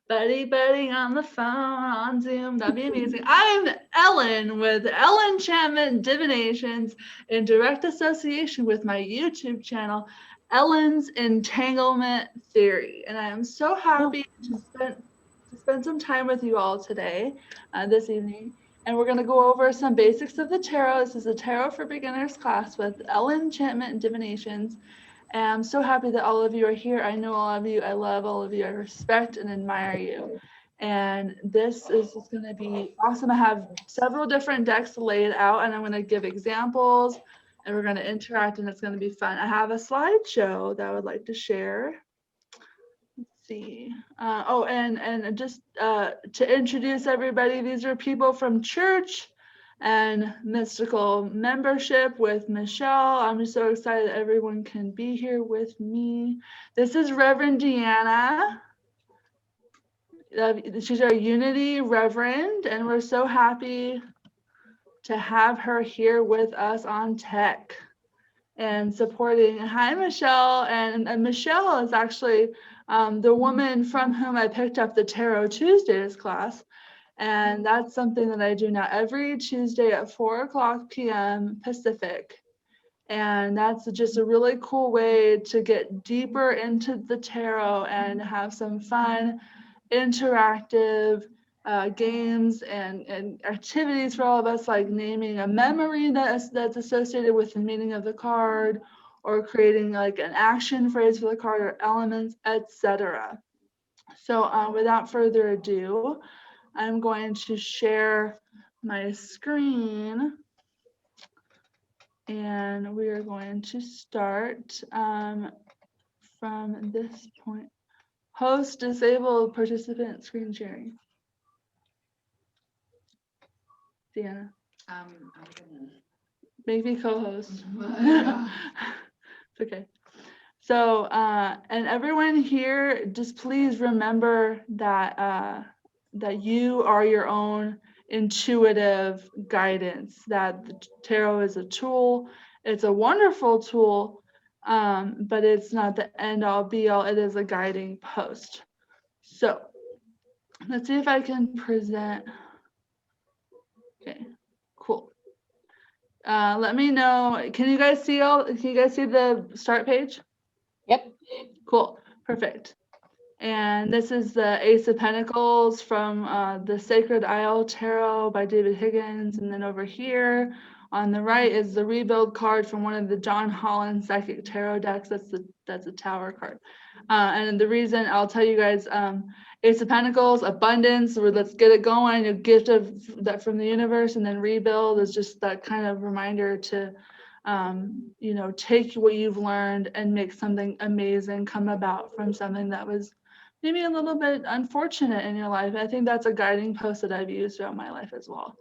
Buddy on the phone on Zoom. That'd be amazing. I'm Ellen with Ellen Enchantment Divinations in direct association with my YouTube channel, Ellen's Entanglement Theory. And I am so happy to spend some time with you all today, this evening. And we're going to go over some basics of the tarot. This is a Tarot for Beginners class with Ellen Enchantment Divinations. And I'm so happy that all of you are here. I know all of you. I love all of you. I respect and admire you. And this is going to be awesome. I have several different decks laid out, and I'm going to give examples, and we're going to interact, and it's going to be fun. I have a slideshow that I would like to share. Let's see. And just to introduce everybody, these are people from church and mystical membership with Michelle. I'm just so excited that everyone can be here with me. This is Reverend Deanna. She's our Unity Reverend, and we're so happy to have her here with us on tech and supporting. Hi, Michelle. And Michelle is actually the woman from whom I picked up the Tarot Tuesdays class. And that's something that I do now every Tuesday at 4:00 p.m. Pacific. And that's just a really cool way to get deeper into the tarot and have some fun, interactive games and activities for all of us, like naming a memory that's associated with the meaning of the card, or creating like an action phrase for the card or elements, etc. So without further ado, I'm going to share my screen, and we are going to start from this point. Host disabled participant screen sharing. Deanna. I'm gonna Make me co-host. It's okay. So, and everyone here, just please remember that that you are your own intuitive guidance, that the tarot is a tool. It's a wonderful tool, but it's not the end all be all. It is a guiding post. So let's see if I can present. Okay, cool. Let me know. Can you guys see the start page? Yep. Cool. Perfect. And this is the Ace of Pentacles from the Sacred Isle Tarot by David Higgins. And then over here on the right is the Rebuild card from one of the John Holland Psychic Tarot decks. That's a Tower card. And the reason I'll tell you guys, Ace of Pentacles, abundance, or let's get it going, a gift of that from the universe, and then Rebuild is just that kind of reminder to take what you've learned and make something amazing come about from something that was maybe a little bit unfortunate in your life. I think that's a guiding post that I've used throughout my life as well,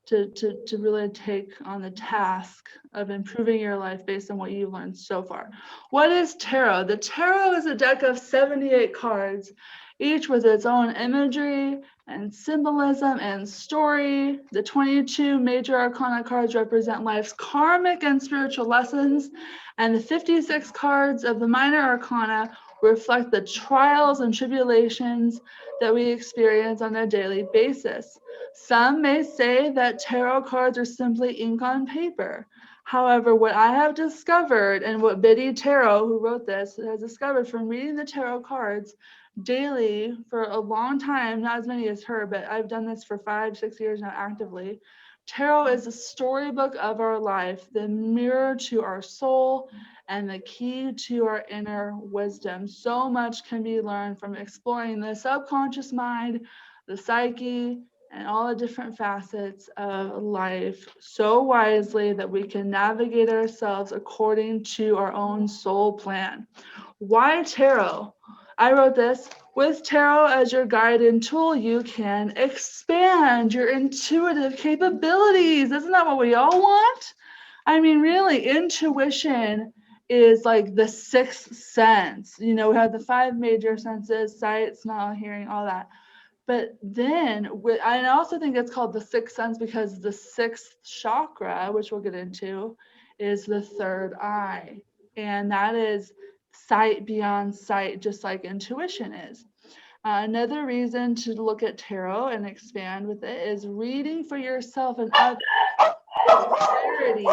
to really take on the task of improving your life based on what you've learned so far. What is tarot? The tarot is a deck of 78 cards, each with its own imagery and symbolism and story. The 22 major arcana cards represent life's karmic and spiritual lessons, and the 56 cards of the minor arcana reflect the trials and tribulations that we experience on a daily basis. Some may say that tarot cards are simply ink on paper. However, what I have discovered, and what Biddy Tarot, who wrote this, has discovered from reading the tarot cards daily for a long time, not as many as her, but I've done this for 5-6 years now actively. Tarot is a storybook of our life, the mirror to our soul, and the key to our inner wisdom. So much can be learned from exploring the subconscious mind, the psyche, and all the different facets of life so wisely that we can navigate ourselves according to our own soul plan. Why tarot? I wrote this. With tarot as your guide and tool, you can expand your intuitive capabilities. Isn't that what we all want? I mean, really, intuition is like the sixth sense. We have the 5 major senses: sight, smell, hearing, all that. But then, I also think it's called the sixth sense because the 6th chakra, which we'll get into, is the 3rd eye. And that is sight beyond sight, just like intuition is. Another reason to look at tarot and expand with it is reading for yourself and others with clarity.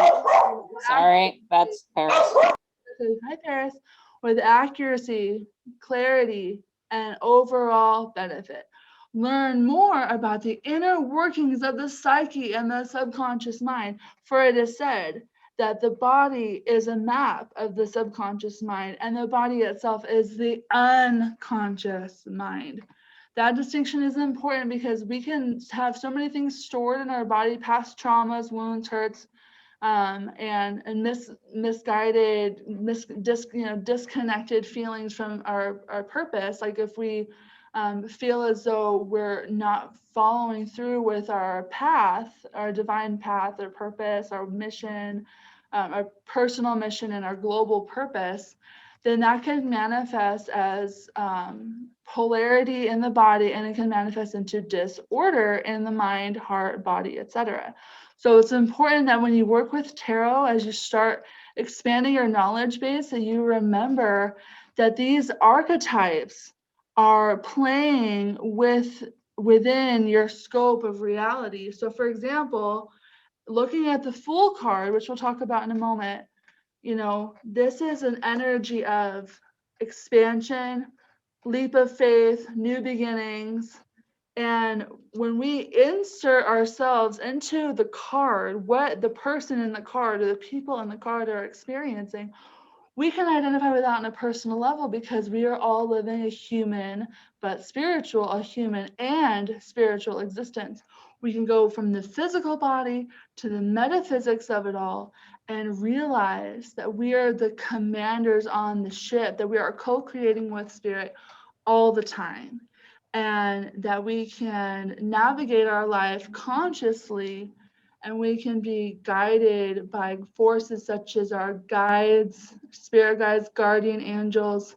Sorry, that's Paris. Hi, Paris. With accuracy, clarity, and overall benefit. Learn more about the inner workings of the psyche and the subconscious mind, for it is said that the body is a map of the subconscious mind, and the body itself is the unconscious mind. That distinction is important because we can have so many things stored in our body, past traumas, wounds, hurts, and misguided, disconnected feelings from our purpose. Like if we feel as though we're not following through with our path, our divine path, our purpose, our mission, our personal mission, and our global purpose, then that can manifest as polarity in the body, and it can manifest into disorder in the mind, heart, body, etc. So it's important that when you work with tarot, as you start expanding your knowledge base, that you remember that these archetypes are playing within your scope of reality. So for example, looking at the Fool card, which we'll talk about in a moment, this is an energy of expansion, leap of faith, new beginnings. And when we insert ourselves into the card, what the person in the card or the people in the card are experiencing, we can identify with that on a personal level because we are all living a human but spiritual, a human and spiritual existence. We can go from the physical body to the metaphysics of it all and realize that we are the commanders on the ship, that we are co-creating with spirit all the time, and that we can navigate our life consciously, and we can be guided by forces such as our guides, spirit guides, guardian angels,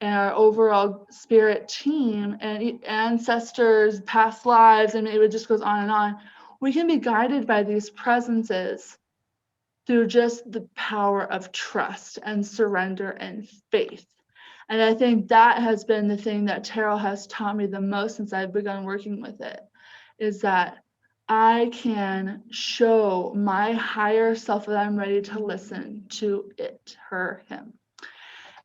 and our overall spirit team, and ancestors, past lives, and it just goes on and on. We can be guided by these presences through just the power of trust and surrender and faith. And I think that has been the thing that tarot has taught me the most since I've begun working with it, is that I can show my higher self that I'm ready to listen to it, her, him.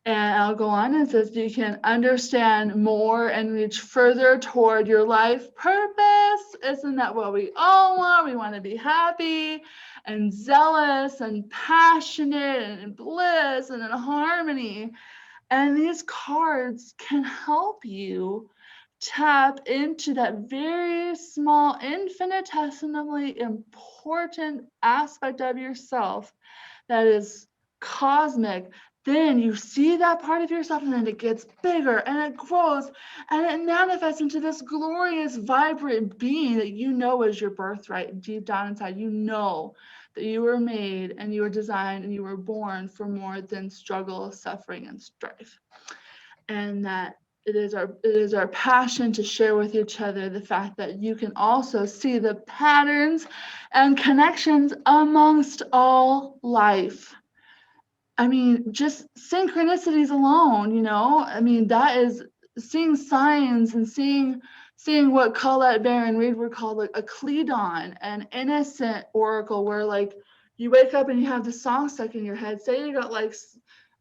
And I'll go on and says you can understand more and reach further toward your life purpose. Isn't that what we all want? We want to be happy and zealous and passionate and in bliss and in harmony. And these cards can help you tap into that very small, infinitesimally important aspect of yourself that is cosmic. Then you see that part of yourself, and then it gets bigger and it grows and it manifests into this glorious, vibrant being that you know is your birthright. Deep down inside, you know that you were made and you were designed and you were born for more than struggle, suffering, and strife. And that it is our passion to share with each other the fact that you can also see the patterns and connections amongst all life. I mean, just synchronicities alone, that is seeing signs and seeing what Colette Baron Reed would call like a Cledon, an innocent oracle, where like you wake up and you have the song stuck in your head. Say you got like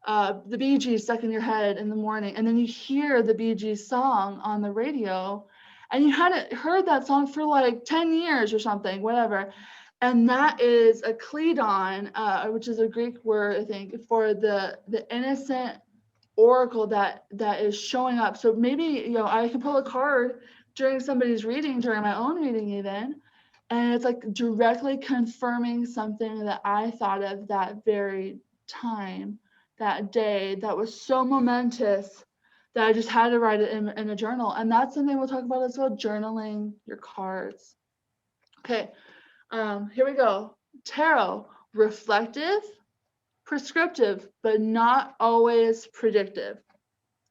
the Bee Gees stuck in your head in the morning, and then you hear the Bee Gees song on the radio, and you hadn't heard that song for like 10 years or something, whatever. And that is a Cledon, which is a Greek word, I think, for the innocent oracle that is showing up. So maybe, I can pull a card during somebody's reading, during my own reading even, and it's like directly confirming something that I thought of that very time, that day, that was so momentous that I just had to write it in a journal. And that's something we'll talk about as well, journaling your cards. Okay. Here we go. Tarot, reflective, prescriptive, but not always predictive.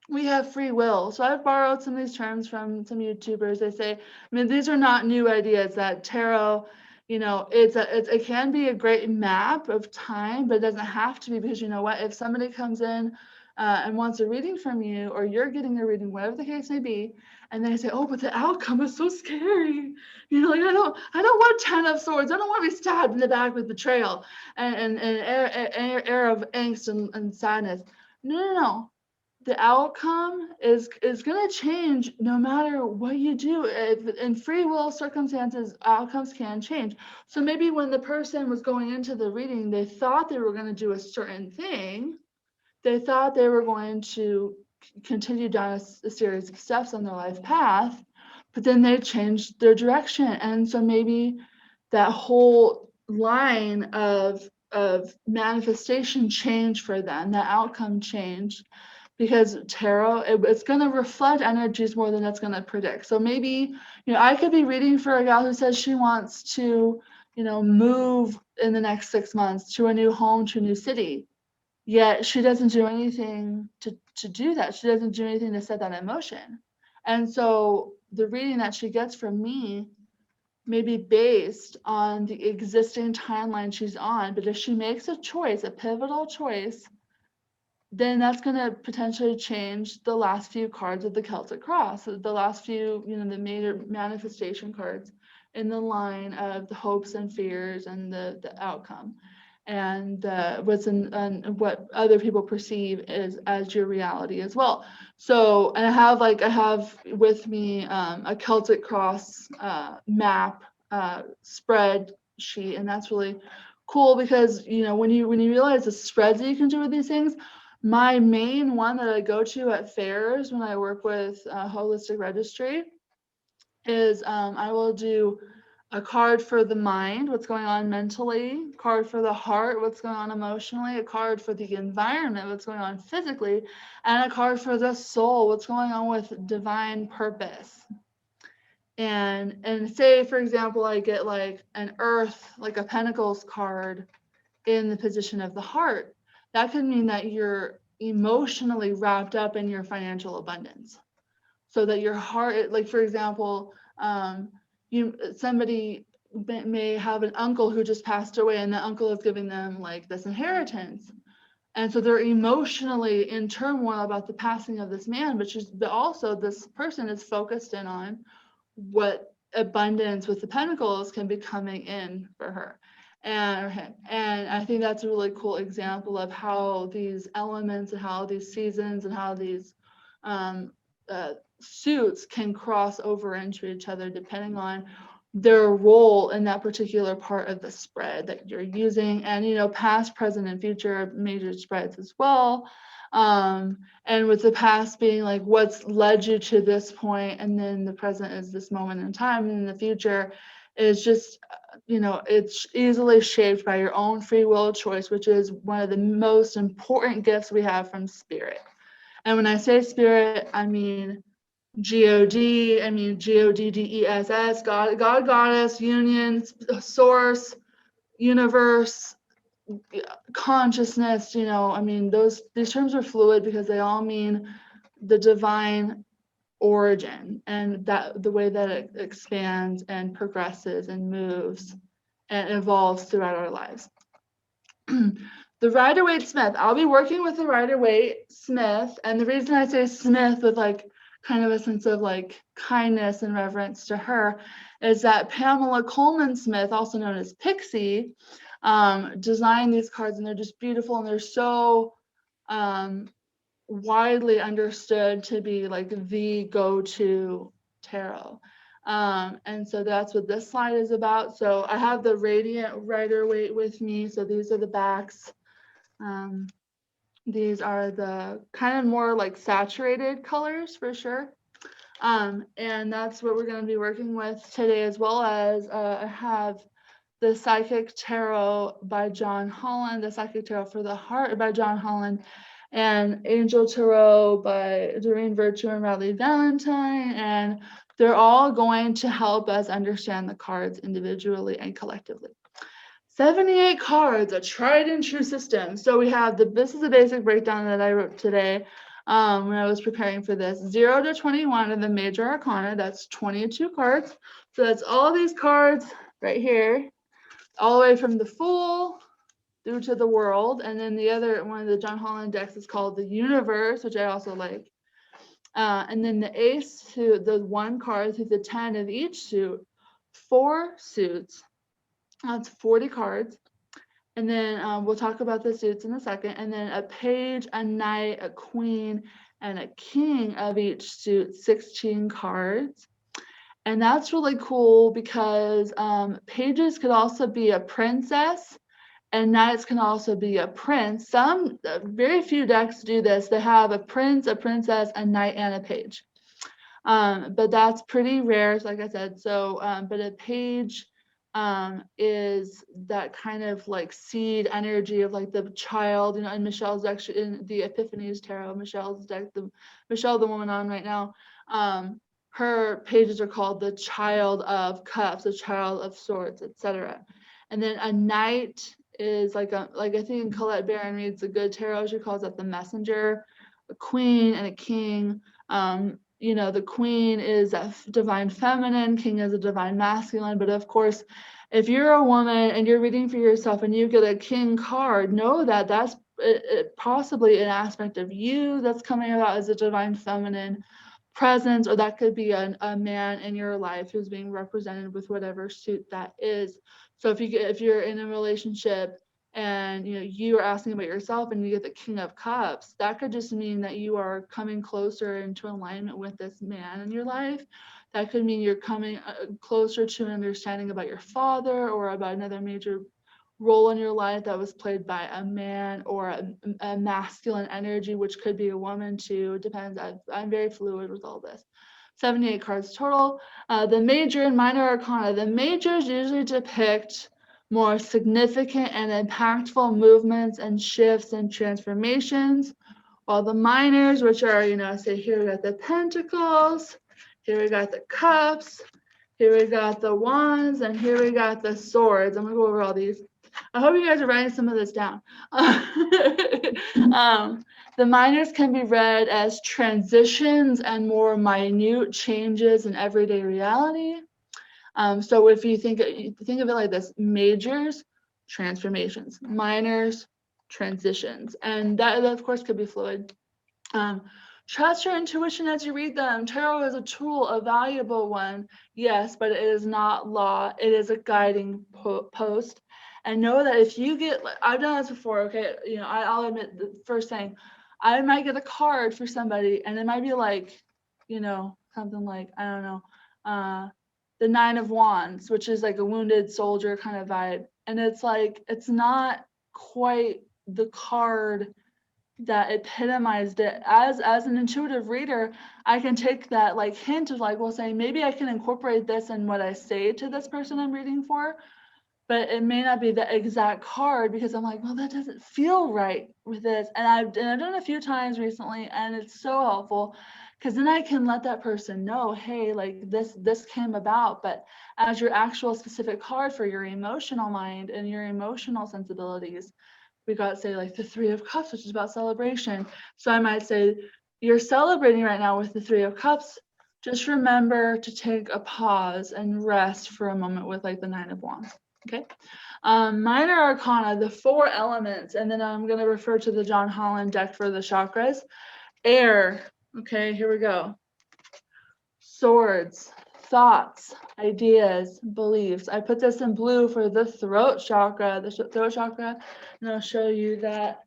We have free will. So I've borrowed some of these terms from some YouTubers. They say, these are not new ideas, that tarot, it can be a great map of time, but it doesn't have to be, because you know what, if somebody comes in and wants a reading from you, or you're getting a reading, whatever the case may be, and they say, oh, but the outcome is so scary. You know, like I don't want 10 of swords. I don't want to be stabbed in the back with betrayal and air of angst and sadness. No. The outcome is going to change no matter what you do. In free will circumstances, outcomes can change. So maybe when the person was going into the reading, they thought they were going to do a certain thing. They thought they were going to continue down a series of steps on their life path, but then they changed their direction. And so maybe that whole line of manifestation changed for them, that outcome changed. Because tarot, it's going to reflect energies more than it's going to predict. So maybe, I could be reading for a gal who says she wants to, move in the next 6 months to a new home, to a new city. Yet she doesn't do anything to do that. She doesn't do anything to set that in motion. And so the reading that she gets from me may be based on the existing timeline she's on. But if she makes a choice, a pivotal choice, then that's going to potentially change the last few cards of the Celtic Cross, the last few, the major manifestation cards in the line of the hopes and fears and the outcome, and what other people perceive as your reality as well. So, and I have with me a Celtic Cross map spread sheet, and that's really cool because when you realize the spreads that you can do with these things. My main one that I go to at fairs when I work with Holistic Registry is I will do a card for the mind, what's going on mentally, card for the heart, what's going on emotionally, a card for the environment, what's going on physically, and a card for the soul, what's going on with divine purpose. And say, for example, I get like an earth, like a Pentacles card in the position of the heart. That could mean that you're emotionally wrapped up in your financial abundance. So that your heart, like for example, somebody may have an uncle who just passed away, and the uncle is giving them like this inheritance. And so they're emotionally in turmoil about the passing of this man, but also this person is focused in on what abundance with the Pentacles can be coming in for her. And I think that's a really cool example of how these elements and how these seasons and how these suits can cross over into each other depending on their role in that particular part of the spread that you're using. And past, present, and future major spreads as well. And with the past being like what's led you to this point, and then the present is this moment in time, and the future is just it's easily shaped by your own free will choice, which is one of the most important gifts we have from spirit. And when I say spirit, I mean G-O-D, I mean G-O-D-D-E-S-S, God, goddess, union, source, universe, consciousness. These terms are fluid because they all mean the divine origin and that the way that it expands and progresses and moves and evolves throughout our lives. The Rider-Waite-Smith. I'll be working with the Rider-Waite-Smith, and the reason I say Smith with like kind of a sense of like kindness and reverence to her is that Pamela Coleman Smith, also known as Pixie, designed these cards, and they're just beautiful, and they're so widely understood to be like the go-to tarot. And so that's what this slide is about. So I have the Radiant Rider-Waite with me. So these are the backs. These are the kind of more like saturated colors for sure. And that's what we're going to be working with today, as well as I have the Psychic Tarot by John Holland, the Psychic Tarot for the Heart by John Holland, and Angel Tarot by Doreen Virtue and Riley Valentine. And they're all going to help us understand the cards individually and collectively. 78 cards, a tried and true system. So we have this is a basic breakdown that I wrote today when I was preparing for this. 0 to 21 of the major arcana, that's 22 cards. So that's all these cards right here, all the way from the Fool through to the world. And then the other one of the John Holland decks is called the Universe, which I also like. And then the Ace to the 1 card through the 10 of each suit, 4 suits. That's 40 cards. And then we'll talk about the suits in a second. And then a Page, a Knight, a Queen, and a King of each suit, 16 cards. And that's really cool because pages could also be a princess, and knights can also be a prince. Some, very few decks do this. They have a prince, a princess, a knight, and a page. But that's pretty rare, like I said. So, but a page is that kind of like seed energy of like the child, you know, and Michelle's actually in the Epiphanies Tarot, Michelle's deck, Michelle, the woman on right now, her pages are called the Child of Cups, the Child of Swords, etc. And then a knight is like I think Colette Baron reads the Good Tarot, she calls that the messenger. A queen and a king. You know, the queen is a divine feminine, king is a divine masculine. But of course, if you're a woman and you're reading for yourself and you get a king card, know that that's possibly an aspect of you that's coming about as a divine feminine presence, or that could be a man in your life who's being represented with whatever suit that is. So if you're in a relationship and you are asking about yourself and you get the King of Cups, that could just mean that you are coming closer into alignment with this man in your life. That could mean you're coming closer to an understanding about your father or about another major role in your life that was played by a man or a masculine energy, which could be a woman too. It depends. I'm very fluid with all this. 78 cards total. The major and minor arcana. The majors usually depict more significant and impactful movements and shifts and transformations, while the minors, which are, say here we got the Pentacles, here we got the Cups, here we got the Wands, and here we got the Swords. I'm gonna go over all these. I hope you guys are writing some of this down. The minors can be read as transitions and more minute changes in everyday reality. So if you think of it like this: majors, transformations; minors, transitions, and that of course could be fluid. Trust your intuition as you read them. Tarot is a tool, a valuable one, yes, but it is not law. It is a guiding post. And know that if you get, I've done this before, okay, I'll admit the first thing, I might get a card for somebody and it might be like, something like, I don't know, the 9 of Wands, which is like a wounded soldier kind of vibe. And it's like, it's not quite the card that epitomized it. As an intuitive reader, I can take that like hint of like, well, saying maybe I can incorporate this in what I say to this person I'm reading for, but it may not be the exact card because I'm like, well, that doesn't feel right with this. And I've done it a few times recently, and it's so helpful because then I can let that person know, hey, like this came about, but as your actual specific card for your emotional mind and your emotional sensibilities, we got, say, like the 3 of Cups, which is about celebration. So I might say, you're celebrating right now with the 3 of Cups. Just remember to take a pause and rest for a moment with like the 9 of Wands. Okay. Minor arcana, the 4 elements, and then I'm going to refer to the John Holland deck for the chakras. Air. Okay, here we go. Swords, thoughts, ideas, beliefs. I put this in blue for the throat chakra, and I'll show you that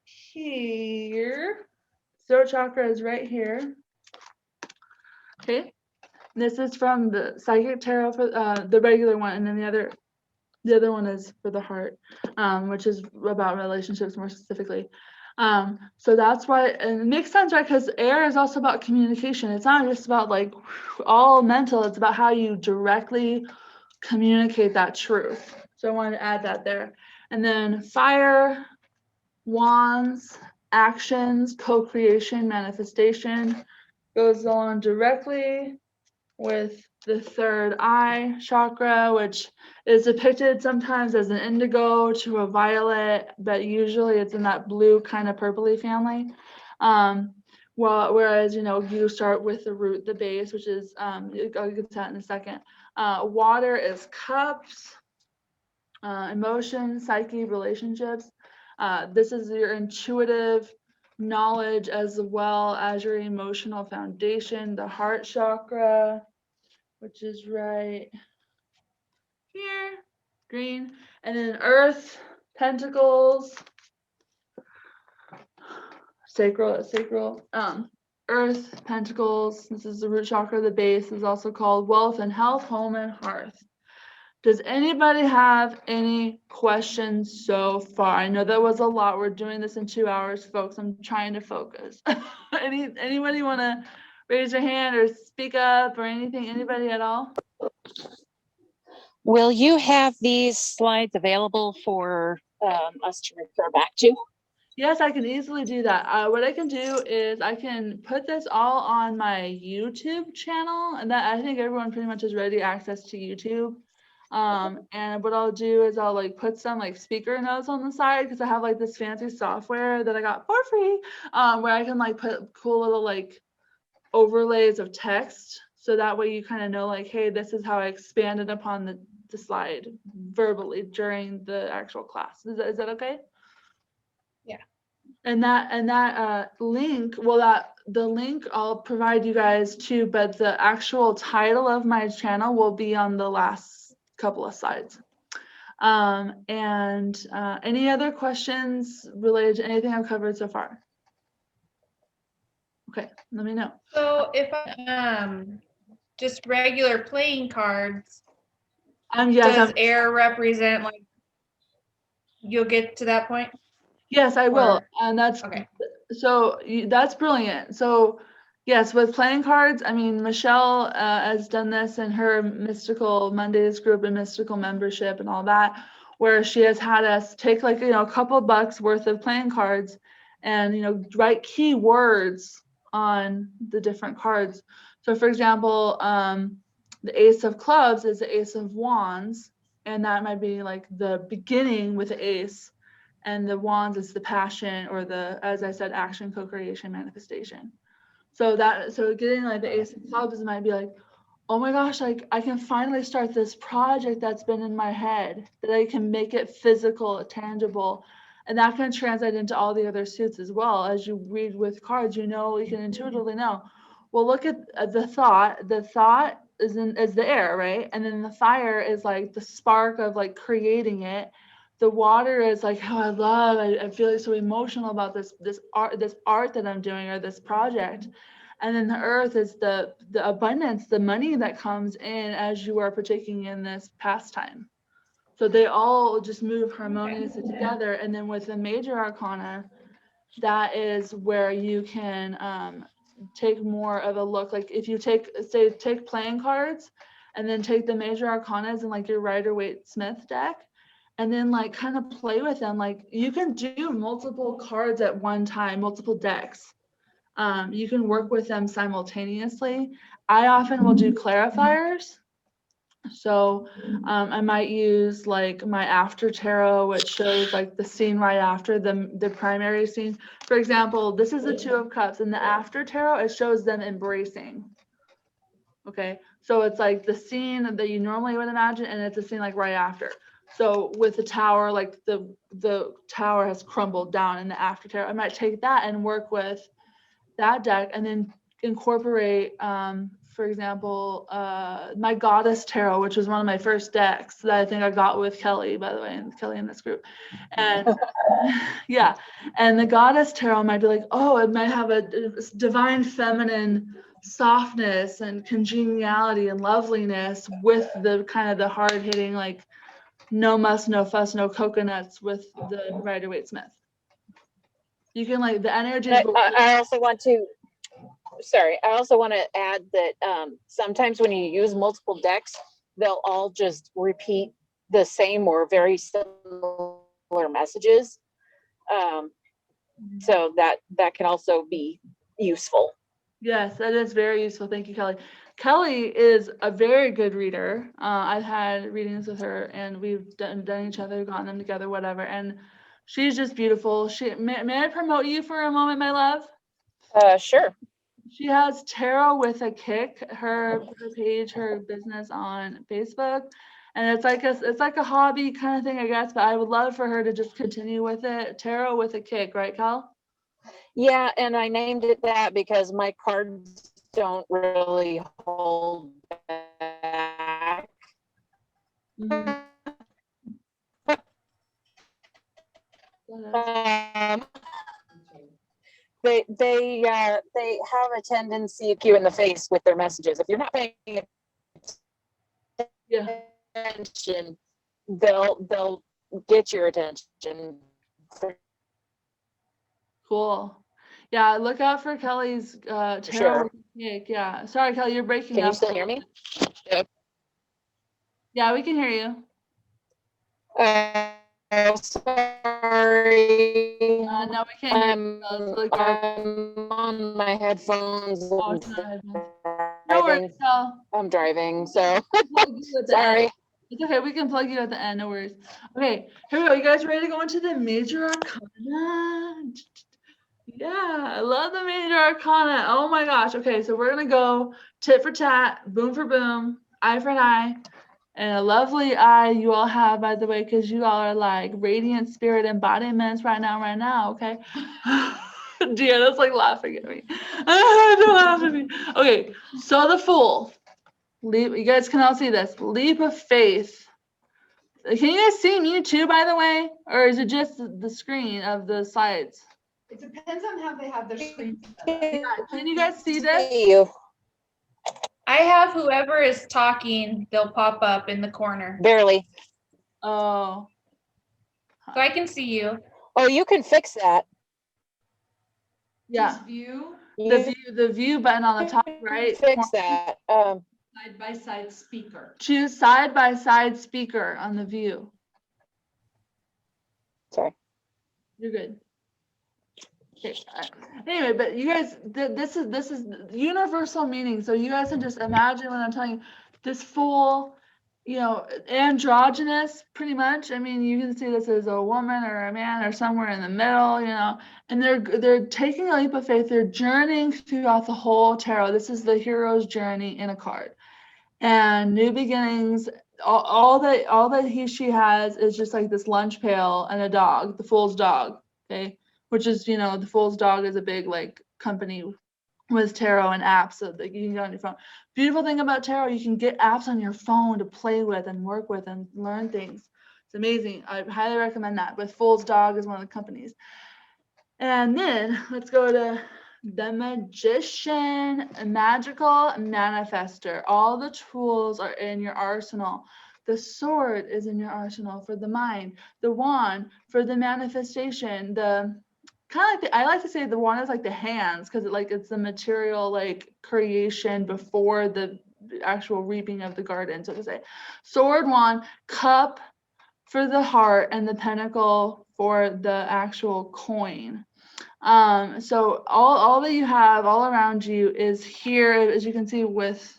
here. Throat chakra is right here. Okay, this is from the Psychic Tarot for the regular one, and then the other one is for the heart, which is about relationships more specifically. So that's why, and it makes sense, right? Because air is also about communication. It's not just about like all mental, it's about how you directly communicate that truth. So I wanted to add that there. And then fire, wands, actions, co-creation, manifestation goes along directly with the third eye chakra, which is depicted sometimes as an indigo to a violet, but usually it's in that blue kind of purpley family. Whereas, you start with the root, the base, which is, I'll get to that in a second. Water is cups. emotion, psyche, relationships. This is your intuitive knowledge as well as your emotional foundation, the heart chakra, which is right here, green, and then earth, pentacles, sacral, earth, pentacles. This is the root chakra, the base is also called wealth and health, home and hearth. Does anybody have any questions so far? I know that was a lot. We're doing this in 2 hours, folks. I'm trying to focus. Anybody want to raise your hand or speak up or anything? Anybody at all? Will you have these slides available for us to refer back to? Yes, I can easily do that. What I can do is I can put this all on my YouTube channel, and that I think everyone pretty much has ready access to YouTube. And what I'll do is I'll like put some like speaker notes on the side because I have like this fancy software that I got for free, where I can like put cool little like overlays of text. So that way you kind of know like, hey, this is how I expanded upon the slide verbally during the actual class. Is that okay? Yeah. And that link, well, the link I'll provide you guys too, but the actual title of my channel will be on the last couple of slides. Any other questions related to anything I've covered so far? Okay, let me know. So if I just regular playing cards, Yes, does air represent like you'll get to that point? yes, I will. Or- And that's Okay. so that's brilliant. So yes, with playing cards, I mean, Michelle has done this in her Mystical Mondays group and Mystical membership and all that, where she has had us take like, a couple bucks worth of playing cards and, write keywords on the different cards. So for example, the Ace of Clubs is the Ace of Wands, and that might be like the beginning with the ace, and the wands is the passion or the, as I said, action, co-creation, manifestation. So getting like the Ace of Clubs might be like, oh my gosh, like I can finally start this project that's been in my head, that I can make it physical, tangible. And that can translate into all the other suits as well. As you read with cards, you can intuitively know. Well, look at the thought. The thought is the air, right? And then the fire is like the spark of like creating it. The water is like how I feel like so emotional about this art that I'm doing or this project. And then the earth is the abundance, the money that comes in as you are partaking in this pastime. So they all just move harmoniously together. And then with the major arcana, that is where you can take more of a look. Like if you take playing cards and then take the major arcanas in like your Rider-Waite-Smith deck, and then like kind of play with them. Like you can do multiple cards at one time, multiple decks. You can work with them simultaneously. I often will do clarifiers. So I might use like my after tarot, which shows like the scene right after the primary scene. For example, this is the Two of Cups. In the after tarot, it shows them embracing. Okay, so it's like the scene that you normally would imagine, and it's a scene like right after. So with the tower, like the tower has crumbled down in the after tarot. I might take that and work with that deck and then incorporate, for example, my Goddess Tarot, which was one of my first decks that I think I got with Kelly, by the way, and Kelly in this group. And yeah, and the Goddess Tarot might be like, oh, it might have a divine feminine softness and congeniality and loveliness with the kind of the hard hitting, like no muss, no fuss, no coconuts with the Rider-Waite-Smith. You can like the energies. I also want to add that sometimes when you use multiple decks, they'll all just repeat the same or very similar messages. So that can also be useful. Yes, that is very useful. Thank you, Kelly. Kelly is a very good reader. I've had readings with her, and we've done each other, gotten them together, whatever. And she's just beautiful. May I promote you for a moment, my love? Sure. She has Tarot with a Kick, her page, her business on Facebook, And it's like a hobby kind of thing, I guess, but I would love for her to just continue with it. Tarot with a kick, right, Cal? Yeah, and I named it that because my cards don't really hold back. They have a tendency to kick you in the face with their messages. If you're not paying Yeah. attention, they'll get your attention. Cool. Yeah, look out for Kelly's tarot Sure. with a kick. Yeah. Sorry, Kelly, you're breaking Can up. you still hear me? Yeah, we can hear you. Sorry. No, we can't hear you. It's really garbled. I'm on my headphones. Oh, I'm it's not headphones. No worries, driving. Cal. I'm driving, so Plug you at the sorry. end. It's okay. We can plug you at the end. No worries. Okay, here we go. You guys ready to go into the major arcana? Yeah, I love the major arcana. Oh my gosh. Okay, so we're gonna go tit for tat, boom for boom, eye for an eye, and a lovely eye you all have, by the way, because you all are like radiant spirit embodiments right now. Okay. Deanna's like laughing at me. Don't laugh at me. Okay, so the Fool. Leap. You guys can all see this. Leap of faith. Can you guys see me too, by the way, or is it just the screen of the slides? It depends on how they have their screen. Yeah, can you guys see this? See you. I have whoever is talking, they'll pop up in the corner. Barely. Oh, So I can see you. Oh, you can fix that. yeah. Just view The view button on the top right. Fix corner. that. side by side speaker. Choose side by side speaker on the view. Sorry. You're good. Okay. Anyway, but you guys, this is universal meaning. So you guys can just imagine when I'm telling you, this Fool, you know, androgynous, pretty much. I mean, you can see this as a woman or a man or somewhere in the middle, you know. And they're taking a leap of faith. They're journeying throughout the whole tarot. This is the hero's journey in a card. And new beginnings. All that she has is just like this lunch pail and a dog, the Fool's dog. Okay. Which is, you know, the Fool's dog is a big like company with tarot and apps so that you can get on your phone. Beautiful thing about tarot, you can get apps on your phone to play with and work with and learn things. It's amazing. I highly recommend that. But Fool's dog is one of the companies. And then let's go to the Magician, magical manifester. All the tools are in your arsenal. The sword is in your arsenal for the mind. The wand for the manifestation. The kind of like I like to say the wand is like the hands because it's the material like creation before the actual reaping of the garden, so to say. Sword, wand, cup for the heart, and the pentacle for the actual coin. So all that you have all around you is here, as you can see, with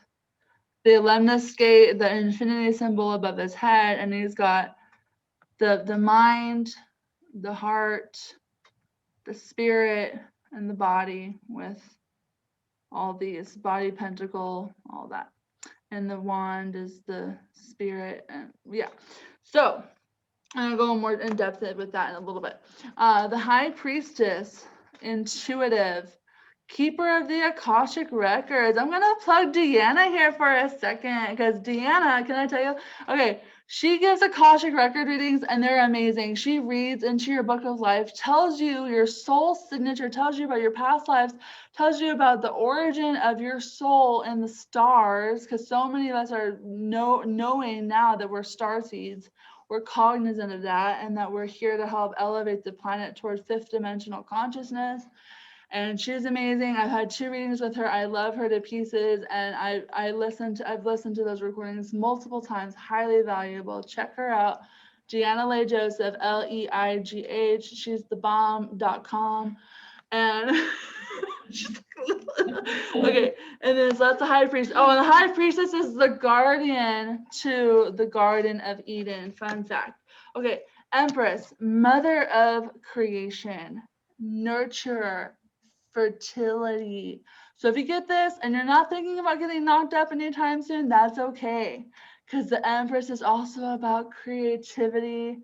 the lemniscate, the infinity symbol above his head, and he's got the mind, the heart, the spirit, and the body with all these body, pentacle, all that. And the wand is the spirit, and yeah. So I'm gonna go more in depth with that in a little bit. The High Priestess, intuitive, keeper of the Akashic records. I'm gonna plug Deanna here for a second because Deanna, can I tell you? Okay, she gives Akashic record readings and they're amazing. She reads into your book of life, tells you your soul signature, tells you about your past lives, tells you about the origin of your soul in the stars, because so many of us are knowing now that we're star seeds. We're cognizant of that and that we're here to help elevate the planet towards fifth dimensional consciousness. And she's amazing. I've had 2 readings with her. I love her to pieces, and I've listened to those recordings multiple times. Highly valuable. Check her out. Gianna Leigh Joseph, Leigh. She's thebomb.com. And okay, and then so that's the High Priest. Oh, and the High Priestess is the guardian to the Garden of Eden. Fun fact. Okay, Empress, mother of creation, nurturer, fertility. So if you get this and you're not thinking about getting knocked up anytime soon, that's okay. because the Empress is also about creativity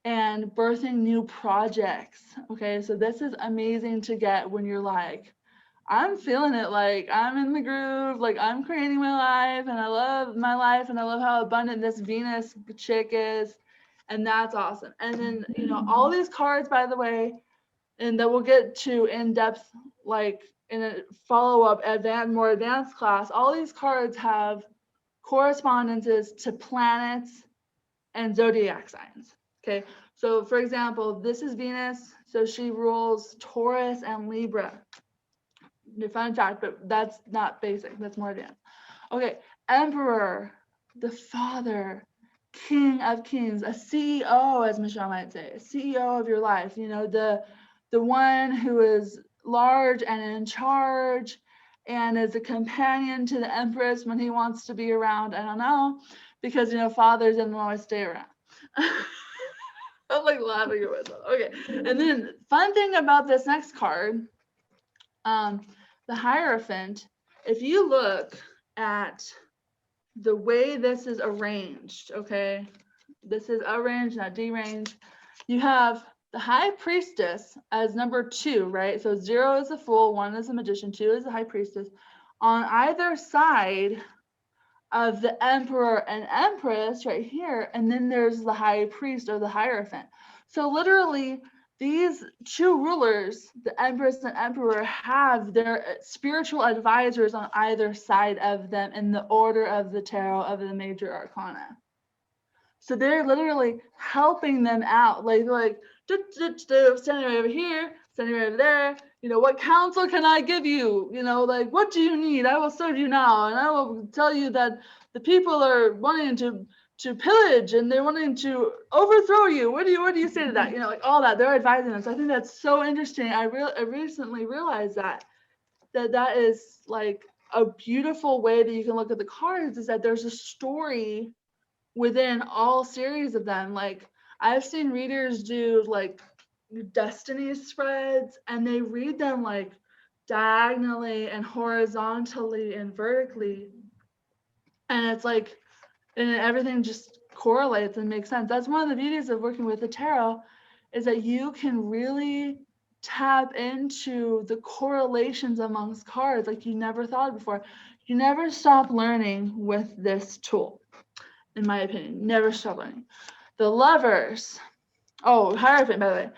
and birthing new projects. Okay, so this is amazing to get when you're like, I'm feeling it, like I'm in the groove, like I'm creating my life and I love my life and I love how abundant this Venus chick is. And that's awesome. And then, you know, all these cards, by the way, and that we'll get to in depth, like in a follow-up more advanced class, all these cards have correspondences to planets and zodiac signs. Okay, so for example, this is Venus, so she rules Taurus and Libra. Fun fact, but that's not basic, that's more advanced. Okay, Emperor, the father, King of Kings, a CEO, as Michelle might say, a CEO of your life, you know, the one who is large and in charge and is a companion to the Empress when he wants to be around. I don't know, because, you know, fathers didn't always stay around. I'm like laughing at myself. Okay, and then fun thing about this next card, the Hierophant, if you look at the way this is arranged, okay, this is arranged, not deranged. You have the High Priestess as number 2, right? So 0 is a Fool, 1 is a Magician, 2 is the High Priestess. On either side of the Emperor and Empress right here, and then there's the High Priest or the Hierophant. So literally, these two rulers, the Empress and Emperor, have their spiritual advisors on either side of them in the order of the tarot of the major arcana. So they're literally helping them out, like standing right over here, standing right over there. You know, what counsel can I give you? You know, like, what do you need? I will serve you now, and I will tell you that the people are wanting to pillage and they're wanting to overthrow you. What do you say to that? You know, like all that. They're advising them. So I think that's so interesting. I recently realized that is like a beautiful way that you can look at the cards, is that there's a story within all series of them. Like I've seen readers do like destiny spreads, and they read them like diagonally and horizontally and vertically, and it's like, and everything just correlates and makes sense. That's one of the beauties of working with the tarot, is that you can really tap into the correlations amongst cards like you never thought before. You never stop learning with this tool, in my opinion. Never stop learning. The Lovers. Oh, Hierophant, by the way.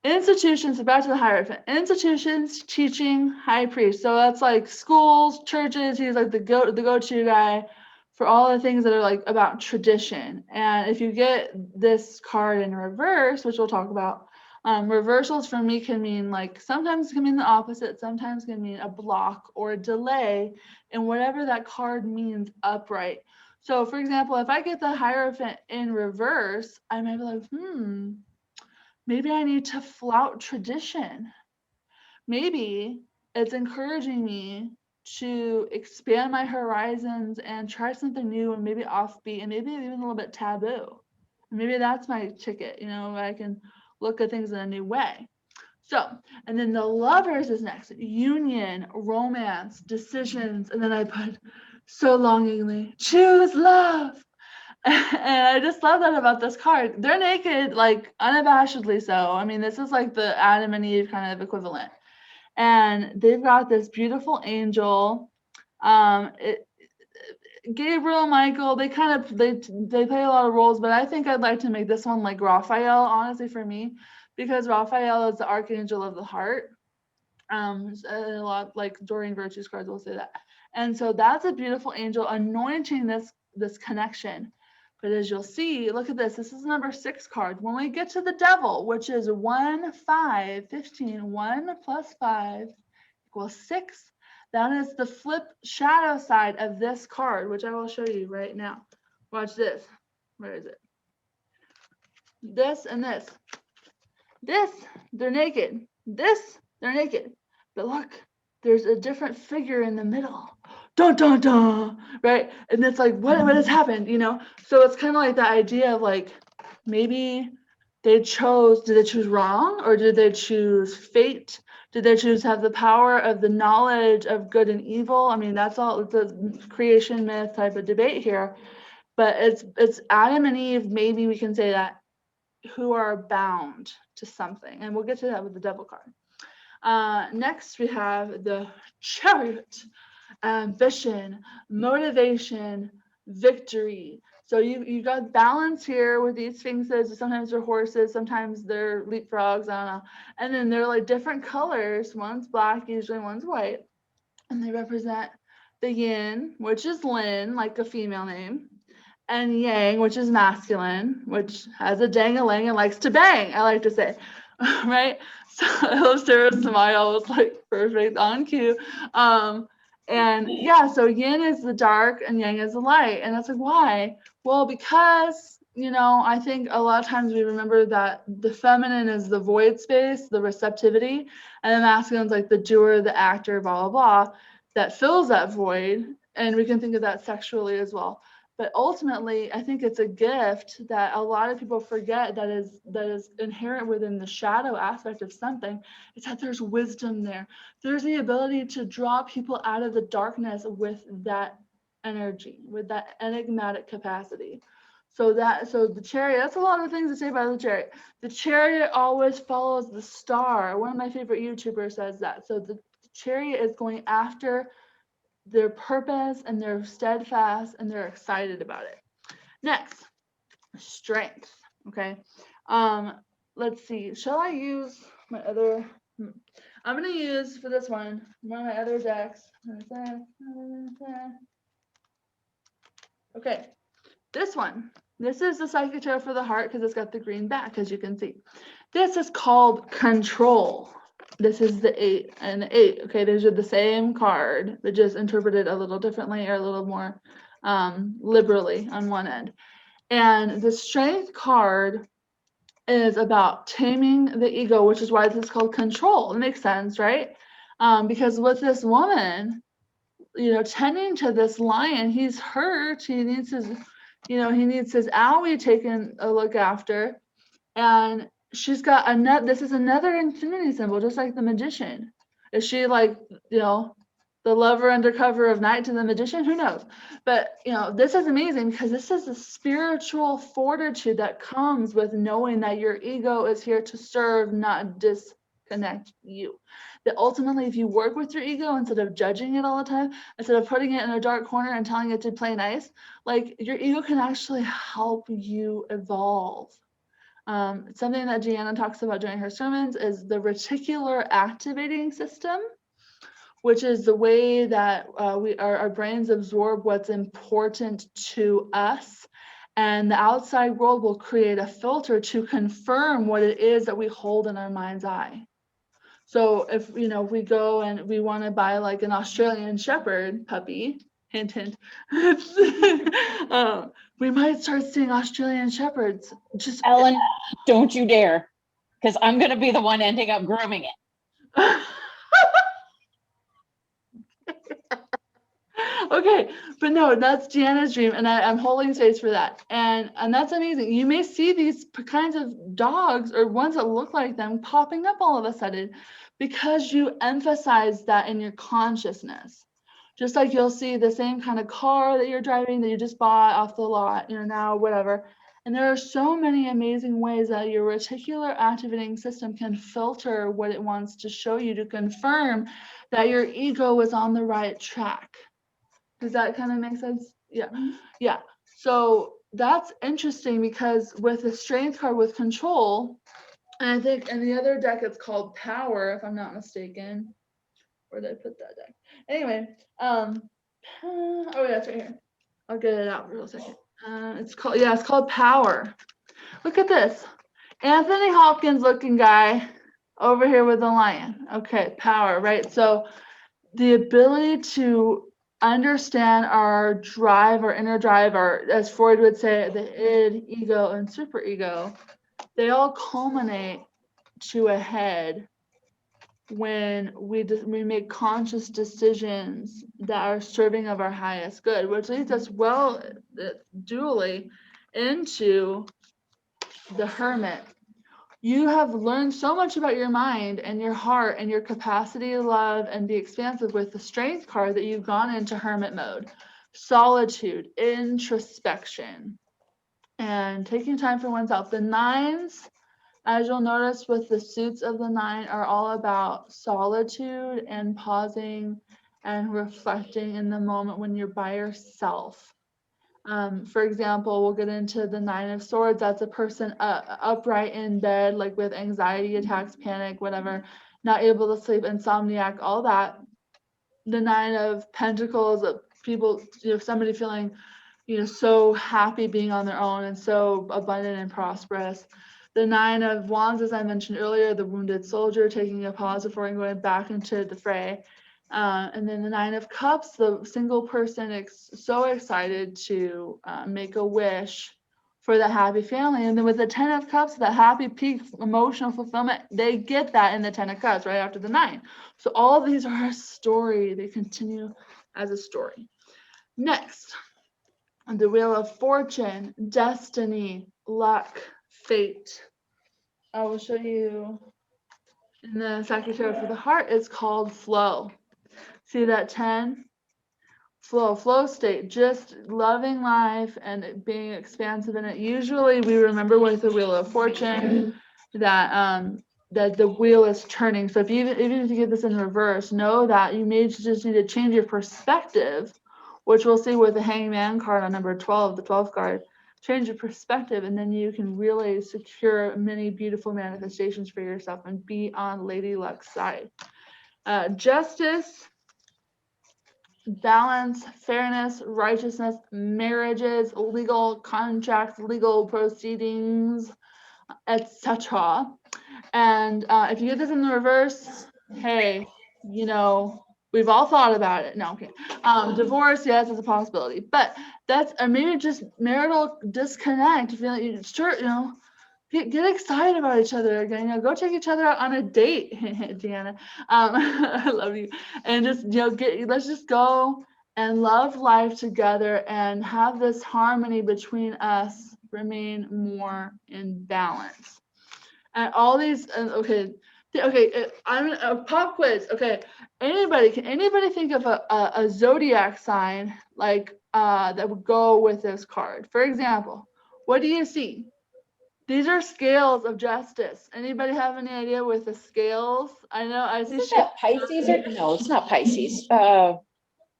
Institutions, back to the Hierophant. Institutions, teaching, High Priest. So that's like schools, churches. He's like the go-to guy for all the things that are like about tradition. And if you get this card in reverse, which we'll talk about, reversals for me can mean like, sometimes it can mean the opposite, sometimes it can mean a block or a delay in whatever that card means upright. So for example, if I get the Hierophant in reverse, I might be like, maybe I need to flout tradition. Maybe it's encouraging me to expand my horizons and try something new and maybe offbeat and maybe even a little bit taboo. Maybe that's my ticket, you know, I can look at things in a new way. So, and then the Lovers is next. Union, romance, decisions, and then I put so longingly, choose love. And I just love that about this card. They're naked, like unabashedly so. I mean, this is like the Adam and Eve kind of equivalent. And they've got this beautiful angel. Gabriel, Michael, they kind of they play a lot of roles, but I think I'd like to make this one like Raphael, honestly, for me, because Raphael is the archangel of the heart. A lot like Doreen Virtue's cards will say that. And so that's a beautiful angel anointing this connection. But as you'll see, look at this. This is number 6 card. When we get to the Devil, which is 1, 5, 15, 1 plus 5 equals 6. That is the flip shadow side of this card, which I will show you right now. Watch this. Where is it? This and this. This, they're naked. This, they're naked. But look, there's a different figure in the middle. Dun, dun, dun, right? And it's like, what has happened, you know? So it's kind of like the idea of like, maybe did they choose wrong, or did they choose fate? Did they choose to have the power of the knowledge of good and evil? I mean, that's all, it's a creation myth type of debate here. but it's Adam and Eve, maybe we can say that, who are bound to something. And we'll get to that with the Devil card. Next, we have the Chariot, ambition, motivation, victory. So you got balance here with these sphinxes. Sometimes they're horses, sometimes they're leapfrogs, I don't know. And then they're like different colors. One's black, usually one's white. And they represent the yin, which is Lin, like a female name, and yang, which is masculine, which has a dang-a-ling and likes to bang, I like to say, right? So I love Sarah's smile. It's like perfect, on cue. And yeah, so yin is the dark and yang is the light. And that's like, why? Well, because, you know, I think a lot of times we remember that the feminine is the void space, the receptivity, and the masculine is like the doer, the actor, blah, blah, blah, that fills that void. And we can think of that sexually as well. But ultimately, I think it's a gift that a lot of people forget that is inherent within the shadow aspect of something. It's that there's wisdom there. There's the ability to draw people out of the darkness with that energy, with that enigmatic capacity. So the Chariot, that's a lot of things to say about the Chariot. The Chariot always follows the star. One of my favorite YouTubers says that. So the Chariot is going after their purpose, and they're steadfast, and they're excited about it. Next, strength. Okay. Let's see. Shall I use my other? I'm gonna use for this one of my other decks. Okay. This one. This is the Psychic Tarot for the heart because it's got the green back, as you can see. This is called Control. This is the 8 and the 8. Okay, these are the same card, but just interpreted a little differently or a little more liberally on one end. And the Strength card is about taming the ego, which is why this is called Control. It makes sense, right? Because with this woman, you know, tending to this lion, he's hurt. He needs his, you know, he needs his owie taken a look after. And she's got this is another infinity symbol, just like the Magician. Is she like, you know, the lover under cover of night to the Magician? Who knows? But, you know, this is amazing because this is the spiritual fortitude that comes with knowing that your ego is here to serve, not disconnect you. That ultimately, if you work with your ego instead of judging it all the time, instead of putting it in a dark corner and telling it to play nice, like your ego can actually help you evolve. Something that Gianna talks about during her sermons is the reticular activating system, which is the way that our brains absorb what's important to us, and the outside world will create a filter to confirm what it is that we hold in our mind's eye. So if, you know, we go and we want to buy like an Australian Shepherd puppy, hint, hint, we might start seeing Australian Shepherds. Just Ellen, don't you dare, because I'm going to be the one ending up grooming it. Okay, but no, that's Gianna's dream, and I'm holding space for that, and that's amazing. You may see these kinds of dogs or ones that look like them popping up all of a sudden because you emphasize that in your consciousness. Just like you'll see the same kind of car that you're driving that you just bought off the lot, you know, now, whatever. And there are so many amazing ways that your reticular activating system can filter what it wants to show you to confirm that your ego is on the right track. Does that kind of make sense? Yeah. Yeah. So that's interesting because with the Strength card with Control, and I think in the other deck it's called Power, if I'm not mistaken. Where did I put that deck? Anyway, oh yeah, it's right here. I'll get it out for a second. It's called Power. Look at this. Anthony Hopkins looking guy over here with the lion. Okay, Power, right? So the ability to understand our drive, our inner drive, or as Freud would say, the id, ego, and superego, they all culminate to a head when we make conscious decisions that are serving of our highest good, which leads us dually into the Hermit. You have learned so much about your mind and your heart and your capacity to love and be expansive with the Strength card that you've gone into Hermit mode. solitude, introspection, and taking time for oneself. The nines, as you'll notice with the suits of the nine, are all about solitude and pausing and reflecting in the moment when you're by yourself. For example, we'll get into the Nine of Swords. That's a person upright in bed, like with anxiety attacks, panic, whatever, not able to sleep, insomniac, all that. The Nine of Pentacles, people, somebody feeling, so happy being on their own and so abundant and prosperous. The Nine of Wands, as I mentioned earlier, the wounded soldier, taking a pause before going back into the fray. And then the Nine of Cups, the single person so excited to make a wish for the happy family. And then with the Ten of Cups, the happy peak emotional fulfillment, they get that in the Ten of Cups right after the Nine. So all of these are a story. They continue as a story. Next, the Wheel of Fortune, destiny, luck, fate. I will show you in the Secretary for the Heart. It's called flow. See that 10? Flow state, just loving life and being expansive in it. Usually we remember with the Wheel of Fortune that that the wheel is turning. So if even if you get this in reverse, know that you may just need to change your perspective, which we'll see with the Hangman card on number 12, the 12th card. Change your perspective, and then you can really secure many beautiful manifestations for yourself and be on Lady Luck's side. Justice, balance, fairness, righteousness, marriages, legal contracts, legal proceedings, etc. And if you get this in the reverse, hey, we've all thought about it. No, okay. Divorce, yes, it's a possibility, but that's, or maybe just marital disconnect. Feeling sure, get excited about each other again. Go take each other out on a date, Deanna. I love you. And just let's just go and love life together and have this harmony between us remain more in balance. And all these, okay, I'm a pop quiz. Okay, can anybody think of a zodiac sign like that would go with this card? For example, what do you see? These are scales of justice. Anybody have any idea with the scales? I know I see. Isn't that Pisces or no? It's not Pisces.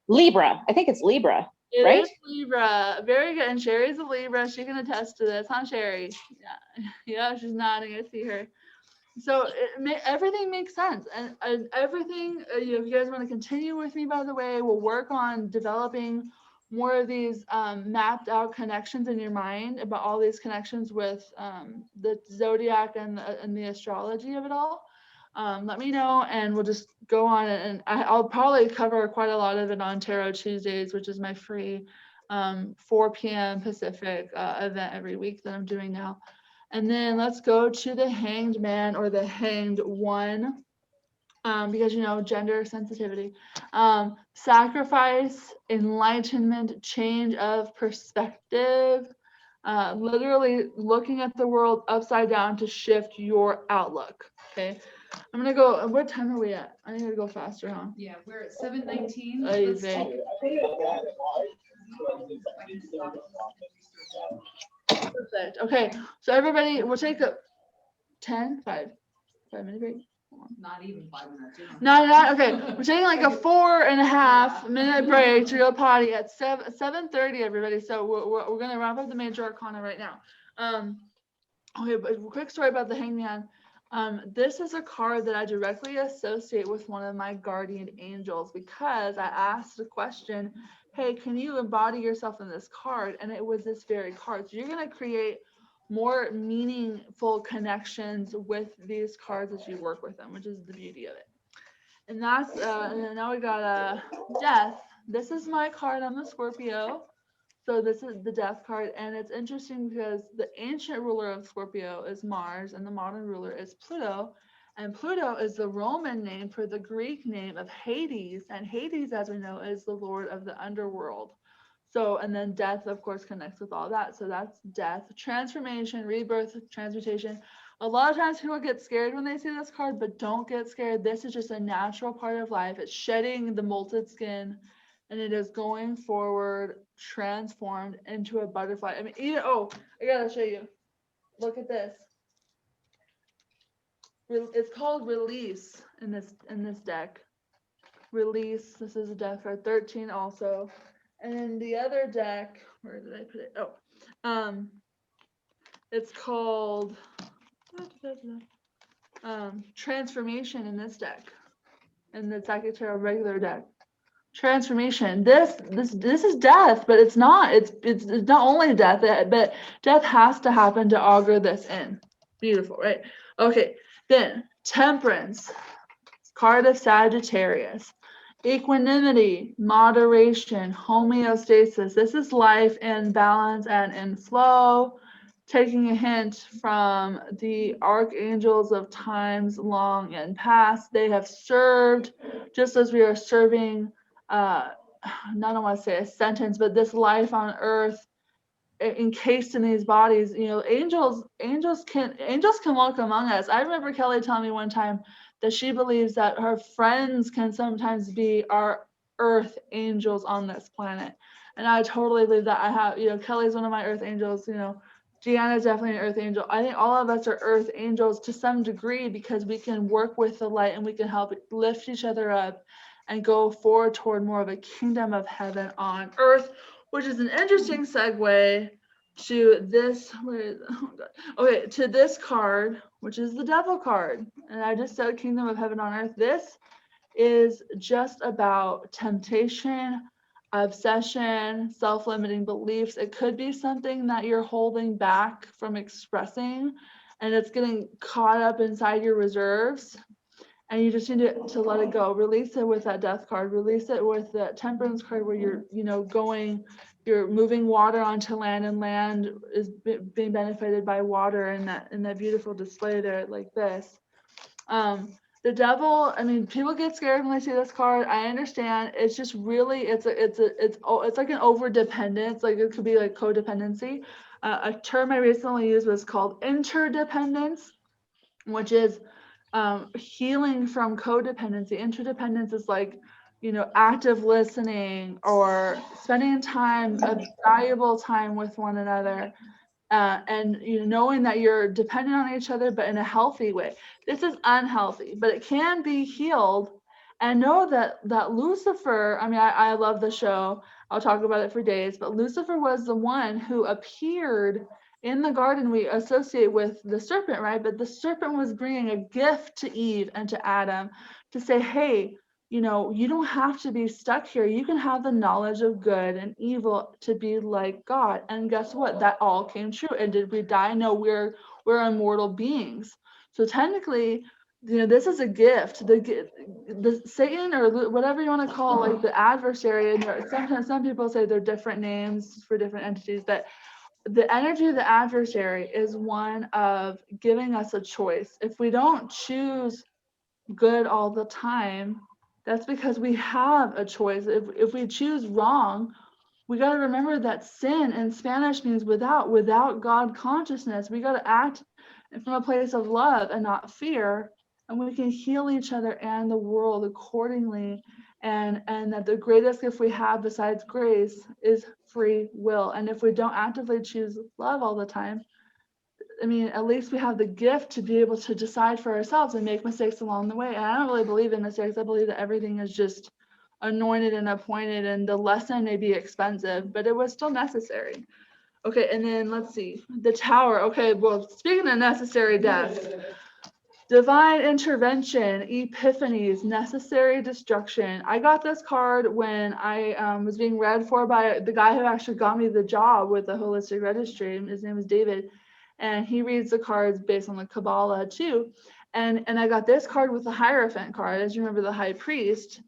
Libra. I think it's Libra. It right? is Libra. Very good. And Sherry's a Libra. She can attest to this, huh, Sherry? Yeah, yeah, she's nodding. I see her. So everything makes sense, and everything. If you guys want to continue with me, by the way, we'll work on developing more of these mapped out connections in your mind about all these connections with the zodiac and the astrology of it all. Let me know, and we'll just go on, and I'll probably cover quite a lot of it on Tarot Tuesdays, which is my free 4 p.m. Pacific event every week that I'm doing now. And then let's go to the Hanged Man or the Hanged One, because gender sensitivity. Sacrifice, enlightenment, change of perspective, literally looking at the world upside down to shift your outlook. Okay, I'm gonna go. What time are we at? I need to go faster, huh? Yeah, we're at 7:19. Perfect. Okay, so everybody, we'll take a 5-minute break. Not even 5 minutes. Not okay. We're taking like a 4.5-minute break to go potty at 7:30, everybody. So we're gonna wrap up the major arcana right now. Okay, but a quick story about the Hangman. This is a card that I directly associate with one of my guardian angels because I asked the question, hey, can you embody yourself in this card? And it was this very card. So you're gonna create more meaningful connections with these cards as you work with them, which is the beauty of it. And that's and then now we got Death. This is my card. I'm a Scorpio, so this is the Death card, and it's interesting because the ancient ruler of Scorpio is Mars and the modern ruler is Pluto, and Pluto is the Roman name for the Greek name of Hades, and Hades, as we know, is the lord of the underworld. So, and then death, of course, connects with all that. So that's death, transformation, rebirth, transmutation. A lot of times people get scared when they see this card, but don't get scared. This is just a natural part of life. It's shedding the molted skin and it is going forward, transformed into a butterfly. I mean, even, oh, I gotta show you. Look at this. It's called Release in this deck. Release. This is a deck card 13 also. And then the other deck, where did I put it? Oh, it's called Transformation in this deck, in the Sagittarius regular deck. Transformation. This is death, but it's not. It's not only death, but death has to happen to augur this in. Beautiful, right? Okay. Then Temperance, card of Sagittarius. Equanimity, moderation, homeostasis. This is life in balance and in flow. Taking a hint from the archangels of times long and past. They have served just as we are serving, I don't want to say a sentence, but this life on earth encased in these bodies. You know, angels can walk among us. I remember Kelly telling me one time that she believes that her friends can sometimes be our earth angels on this planet, and I totally believe that. I have, you know, Kelly's one of my earth angels, you know, Gianna's definitely an earth angel. I think all of us are earth angels to some degree, because we can work with the light and we can help lift each other up and go forward toward more of a kingdom of heaven on earth, which is an interesting segue to this. Okay, to this card, which is the Devil card. And I just said kingdom of heaven on earth. This is just about temptation, obsession, self-limiting beliefs. It could be something that you're holding back from expressing, and it's getting caught up inside your reserves, and you just need to let it go. Release it with that Death card. Release it with the Temperance card, where you're, you know, you're moving water onto land, and land is being benefited by water in that beautiful display there, like this. The Devil, I mean, people get scared when they see this card. I understand. It's just really, it's like an over dependence. Like it could be like codependency. A term I recently used was called interdependence, which is healing from codependency. Interdependence is like, you know, active listening or spending time, a valuable time with one another. And you know, knowing that you're dependent on each other, but in a healthy way. This is unhealthy, but it can be healed. And know that Lucifer, I mean, I love the show. I'll talk about it for days, but Lucifer was the one who appeared in the garden. We associate with the serpent, right? But the serpent was bringing a gift to Eve and to Adam to say, hey, you know, you don't have to be stuck here. You can have the knowledge of good and evil to be like God. And guess what? That all came true. And did we die? No, we're immortal beings. So technically, you know, this is a gift. The Satan, or whatever you want to call, like the adversary, and sometimes some people say they're different names for different entities, but the energy of the adversary is one of giving us a choice. If we don't choose good all the time, that's because we have a choice. If we choose wrong, we got to remember that sin in Spanish means without God consciousness. We got to act from a place of love and not fear, and we can heal each other and the world accordingly. And that the greatest gift we have besides grace is free will. And if we don't actively choose love all the time, I mean, at least we have the gift to be able to decide for ourselves and make mistakes along the way. And I don't really believe in mistakes. I believe that everything is just anointed and appointed, and the lesson may be expensive, but it was still necessary. Okay, and then let's see. The Tower. Okay, well, speaking of necessary death, divine intervention, epiphanies, necessary destruction. I got this card when I was being read for by the guy who actually got me the job with the Holistic Registry. His name is David. And he reads the cards based on the Kabbalah too. And I got this card with the Hierophant card, as you remember, the High Priest.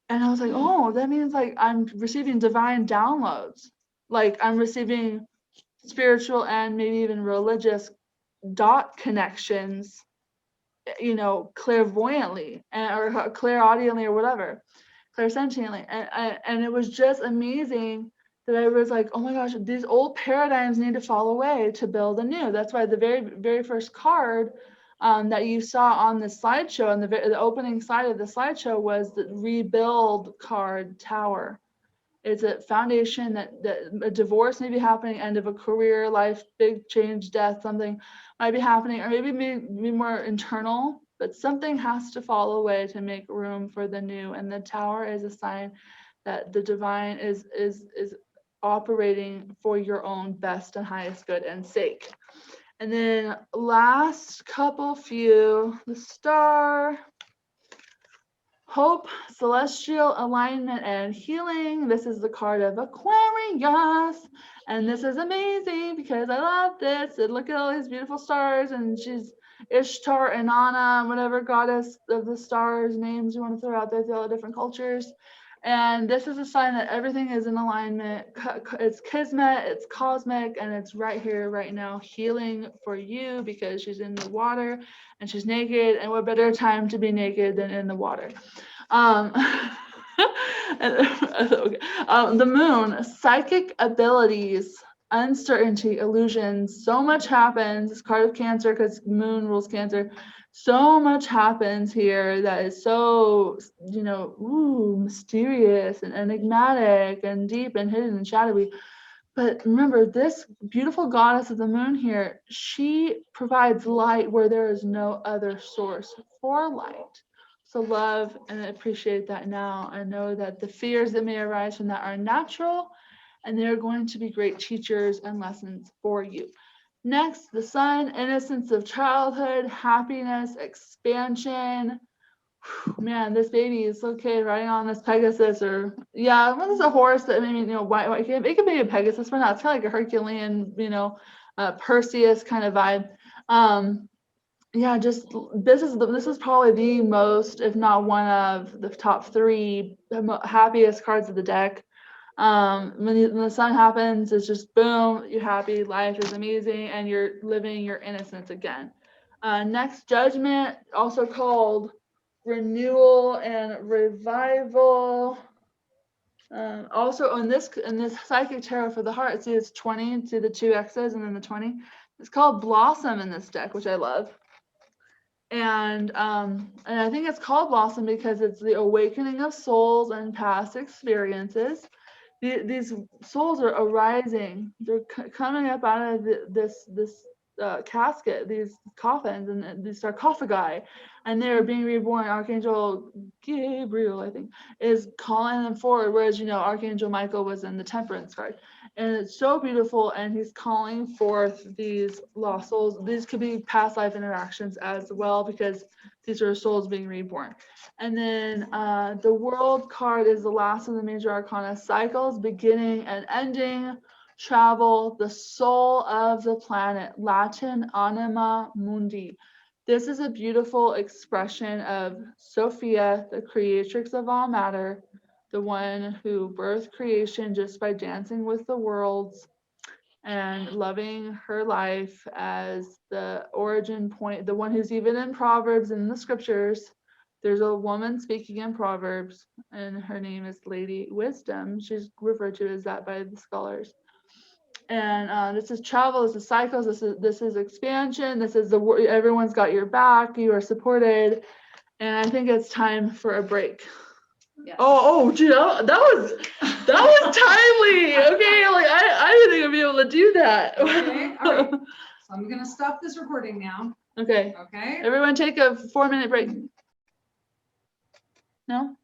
And I was like, oh, that means like I'm receiving divine downloads. Like I'm receiving spiritual and maybe even religious dot connections, you know, clairvoyantly or clairaudiently or whatever, clairsentiently. And it was just amazing that I was like, oh my gosh, these old paradigms need to fall away to build a new. That's why the very, very first card that you saw on the slideshow, on the opening slide of the slideshow, was the rebuild card, Tower. It's a foundation that a divorce may be happening, end of a career, life, big change, death, something might be happening, or maybe more internal, but something has to fall away to make room for the new. And the Tower is a sign that the divine is operating for your own best and highest good and sake. And then last couple few, the Star, Hope, Celestial Alignment, and Healing. This is the card of Aquarius. And this is amazing because I love this. And look at all these beautiful stars. And she's Ishtar, Inanna, whatever goddess of the stars names you want to throw out there through all the different cultures. And this is a sign that everything is in alignment. It's kismet, it's cosmic, and it's right here, right now, healing for you because she's in the water and she's naked. And what better time to be naked than in the water? The Moon, psychic abilities, uncertainty, illusions. So much happens. This card of Cancer, because Moon rules Cancer. So much happens here that is so, mysterious and enigmatic and deep and hidden and shadowy. But remember, this beautiful goddess of the moon here, she provides light where there is no other source for light. So love and appreciate that now. I know that the fears that may arise from that are natural, and they're going to be great teachers and lessons for you. Next, the Sun, innocence of childhood, happiness, expansion. Man, this baby is okay riding on this Pegasus, or this is a horse that maybe white it could be a Pegasus, but not. It's kind of like a Herculean, Perseus kind of vibe. This is probably the most, if not one of the top 3 happiest cards of the deck. When the Sun happens, it's just boom, you're happy, life is amazing, and you're living your innocence again. Next, Judgment, also called renewal and revival. Also in this psychic tarot for the heart, see it's 20, see the 2 X's and then the 20. It's called Blossom in this deck, which I love. And I think it's called Blossom because it's the awakening of souls and past experiences. These souls are arising. They're coming up out of this casket, these coffins and these sarcophagi, and they're being reborn. Archangel Gabriel, I think, is calling them forward, whereas Archangel Michael was in the Temperance card. And it's so beautiful, and he's calling forth these lost souls. These could be past life interactions as well, because these are souls being reborn. And then the World card is the last of the major arcana: cycles, beginning and ending, travel, the soul of the planet, Latin anima mundi. This is a beautiful expression of Sophia, the creatrix of all matter, the one who birthed creation just by dancing with the worlds and loving her life as the origin point, the one who's even in Proverbs in the scriptures. There's a woman speaking in Proverbs, and her name is Lady Wisdom. She's referred to as that by the scholars. And this is travel, this is cycles, this is expansion, this is everyone's got your back, you are supported, and I think it's time for a break. Yes. Gee, that was timely. Okay, like I didn't think I'd be able to do that. Okay, all right. So I'm gonna stop this recording now. Okay. Okay. Everyone take a 4-minute break. No?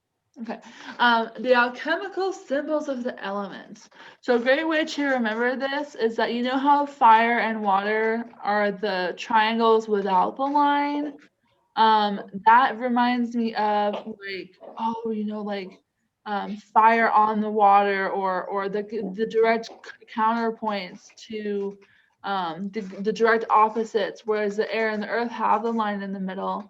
Okay. The alchemical symbols of the elements. So a great way to remember this is that how fire and water are the triangles without the line? That reminds me of fire on the water, or the direct counterpoints to the direct opposites, whereas the air and the earth have the line in the middle.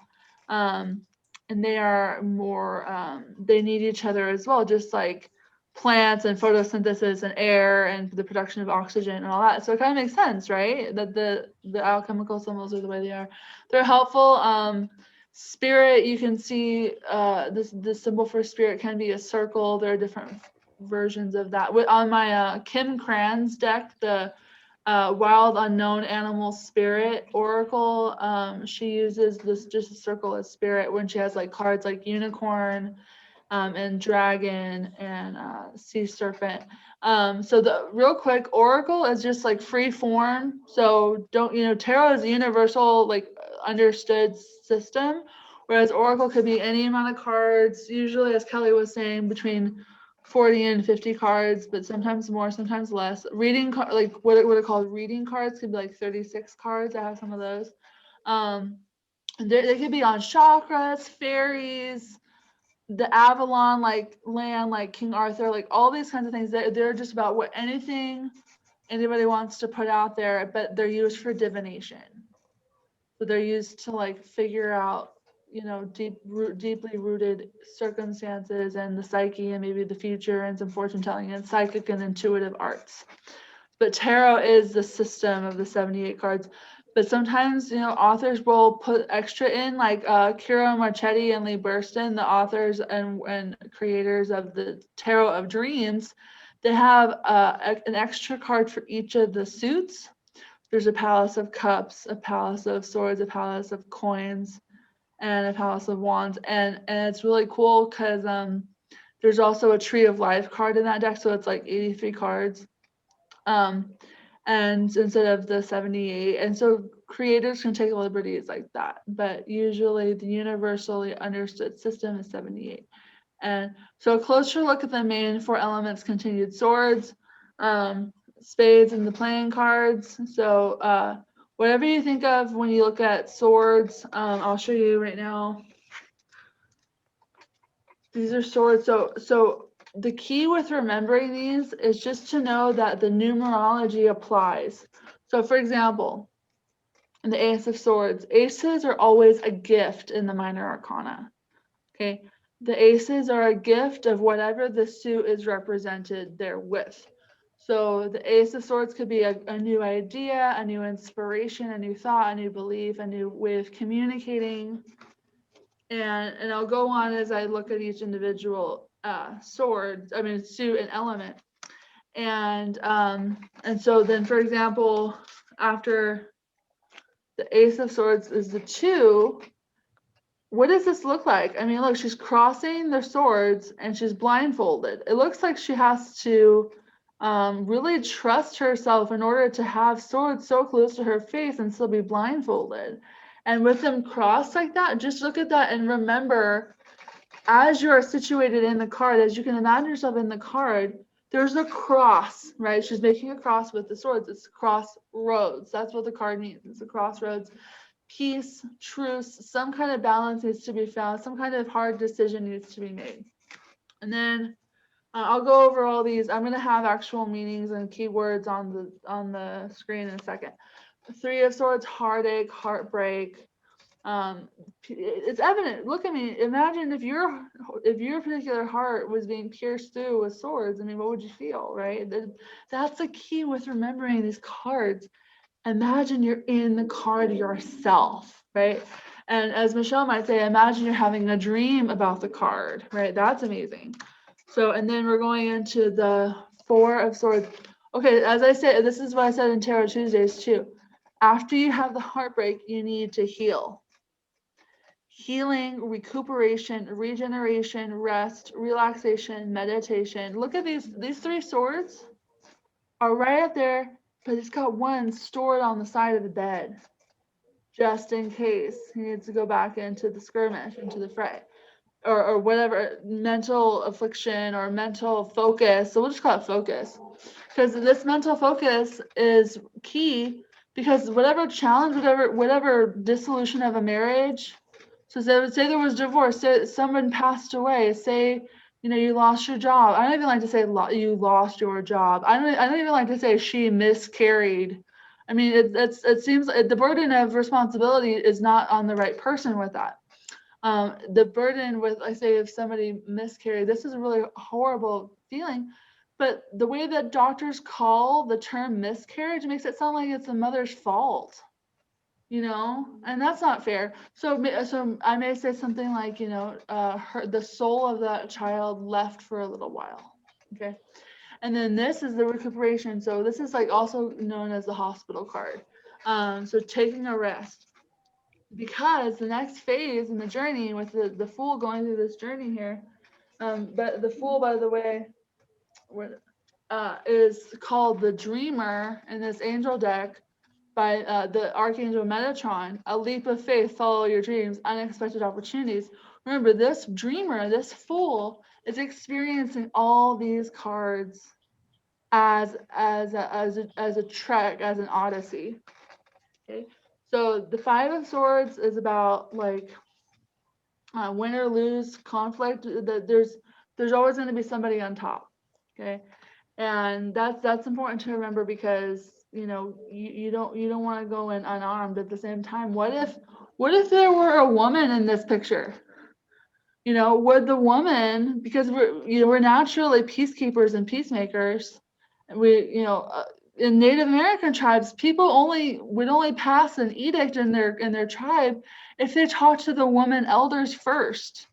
And they are more, they need each other as well, just like plants and photosynthesis and air and the production of oxygen and all that. So it kind of makes sense, right? That the alchemical symbols are the way they are. They're helpful. Spirit, you can see this symbol for spirit can be a circle. There are different versions of that. On my Kim Cran's deck, the Wild Unknown Animal Spirit Oracle, she uses this just a circle as spirit when she has like cards like unicorn and dragon and sea serpent. So the real quick, oracle is just like free form. So don't, tarot is a universal, like understood system, whereas oracle could be any amount of cards, usually, as Kelly was saying, between 40 and 50 cards, but sometimes more, sometimes less. Reading, like what are called reading cards, could be like 36 cards. I have some of those. They could be on chakras, fairies, the Avalon, like land, like King Arthur, like all these kinds of things. They're just about what anything anybody wants to put out there, but they're used for divination. So they're used to like figure out, deeply rooted circumstances and the psyche and maybe the future and some fortune telling and psychic and intuitive arts. But tarot is the system of the 78 cards. But sometimes, authors will put extra in, like Kira Marchetti and Lee Burston, the authors and creators of the Tarot of Dreams. They have an extra card for each of the suits. There's a Palace of Cups, a Palace of Swords, a Palace of Coins, and a Palace of Wands. And it's really cool because there's also a Tree of Life card in that deck. So it's like 83 cards. And instead of the 78. And so creators can take liberties like that. But usually the universally understood system is 78. And so a closer look at the main 4 elements: continued swords, spades, and the playing cards. So whatever you think of when you look at swords, I'll show you right now. These are swords. So the key with remembering these is just to know that the numerology applies. So for example, in the Ace of Swords, aces are always a gift in the minor arcana. Okay. The aces are a gift of whatever the suit is represented there with. So the Ace of Swords could be a new idea, a new inspiration, a new thought, a new belief, a new way of communicating. And I'll go on as I look at each individual suit and element. And so then, for example, after the Ace of Swords is the 2, what does this look like? I mean, look, she's crossing the swords and she's blindfolded. It looks like she has to really trust herself in order to have swords so close to her face and still be blindfolded. And with them crossed like that, just look at that and remember, as you are situated in the card, as you can imagine yourself in the card, there's a cross, right? She's making a cross with the swords. It's crossroads. That's what the card means. It's a crossroads. Peace, truce, some kind of balance needs to be found. Some kind of hard decision needs to be made. And then I'll go over all these. I'm going to have actual meanings and keywords on the screen in a second. 3 of Swords, heartache, heartbreak. It's evident. Look at me. Imagine if your particular heart was being pierced through with swords. I mean, what would you feel, right? That's the key with remembering these cards. Imagine you're in the card yourself, right? And as Michelle might say, imagine you're having a dream about the card, right? That's amazing. So, and then we're going into the 4 of Swords. Okay, as I said, this is what I said in Tarot Tuesdays too. After you have the heartbreak, you need to heal. Healing, recuperation, regeneration, rest, relaxation, meditation. Look at these 3 swords are right up there, but it's got one stored on the side of the bed, just in case he needs to go back into the skirmish, into the fray, or whatever, mental affliction or mental focus. So we'll just call it focus, because this mental focus is key, because whatever challenge, whatever dissolution of a marriage, so say there was divorce, say someone passed away, say you lost your job. I don't even like to say you lost your job. I don't even like to say she miscarried. I mean, it seems the burden of responsibility is not on the right person with that. The burden with, I say, if somebody miscarried, this is a really horrible feeling. But the way that doctors call the term miscarriage makes it sound like it's the mother's fault. And that's not fair. So I may say something like, the soul of that child left for a little while. Okay. And then this is the recuperation. So this is like also known as the hospital card. So taking a rest, because the next phase in the journey with the Fool going through this journey here But the Fool, by the way, is called the Dreamer in this angel deck by the Archangel Metatron. A leap of faith, follow your dreams, unexpected opportunities. Remember, this Dreamer, this Fool, is experiencing all these cards as a trek, as an odyssey. Okay, so the Five of Swords is about like win or lose conflict. There's always going to be somebody on top. Okay, and that's important to remember, because you know you don't want to go in unarmed. At the same time, what if there were a woman in this picture? You know, would the woman, because we're naturally peacekeepers and peacemakers, and in Native American tribes, people would only pass an edict in their tribe if they talked to the woman elders first.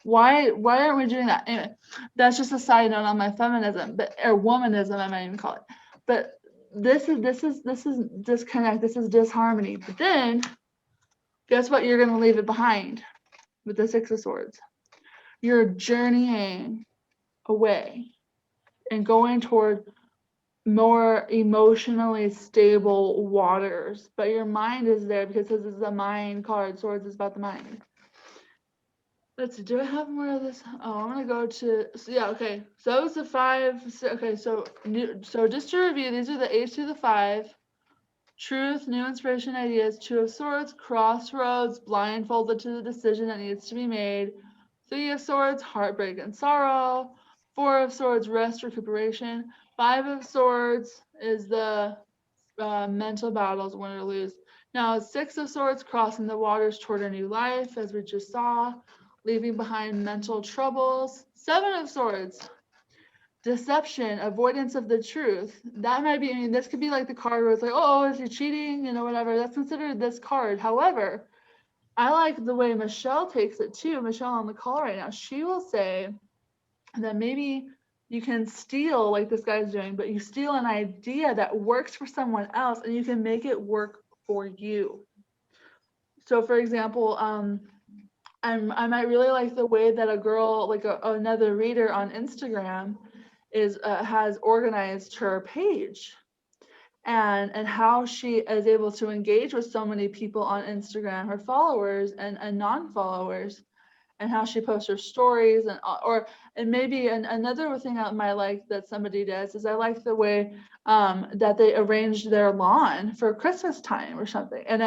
Why aren't we doing that? Anyway, that's just a side note on my feminism, or womanism, I might even call it. But this is disconnect. This is disharmony. But then, guess what? You're going to leave it behind with the Six of Swords. You're journeying away and going toward more emotionally stable waters, but your mind is there, because this is a mind card. Swords is about the mind. Let's see, do I have more of this? Oh, I'm gonna go to, so yeah, okay. So that was the 5. Okay, so just to review, these are the 8 to the 5. Truth, new inspiration, ideas. 2 of Swords, crossroads, blindfolded to the decision that needs to be made. 3 of Swords, heartbreak and sorrow. 4 of Swords, rest, recuperation. 5 of Swords is the mental battles, win or lose. Now, 6 of Swords, crossing the waters toward a new life, as we just saw, leaving behind mental troubles. 7 of Swords, deception, avoidance of the truth. That might be, I mean, this could be like the card where it's like, oh, is he cheating? You know, whatever. That's considered this card. However, I like the way Michelle takes it too. Michelle on the call right now. She will say that maybe you can steal, like this guy's doing, but you steal an idea that works for someone else and you can make it work for you. So for example, I might really like the way that a girl, like another reader on Instagram has organized her page, and how she is able to engage with so many people on Instagram, her followers and non-followers, and how she posts her stories, and maybe another thing I might like that somebody does is I like the way that they arrange their lawn for Christmas time or something, and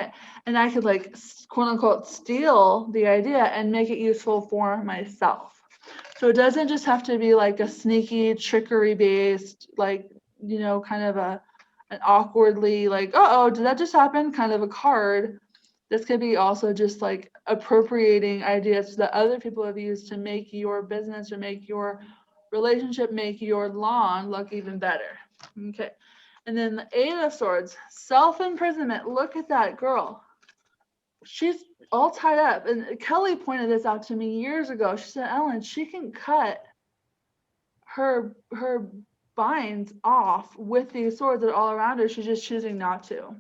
I could like quote unquote steal the idea and make it useful for myself. So it doesn't just have to be like a sneaky trickery based, like, you know, kind of an awkwardly like, oh, did that just happen kind of a card. This could be also just like appropriating ideas that other people have used to make your business or make your relationship, make your lawn look even better. Okay. And then the 8 of Swords, self-imprisonment. Look at that girl. She's all tied up. And Kelly pointed this out to me years ago. She said, Ellen, she can cut her binds off with these swords that are all around her. She's just choosing not to.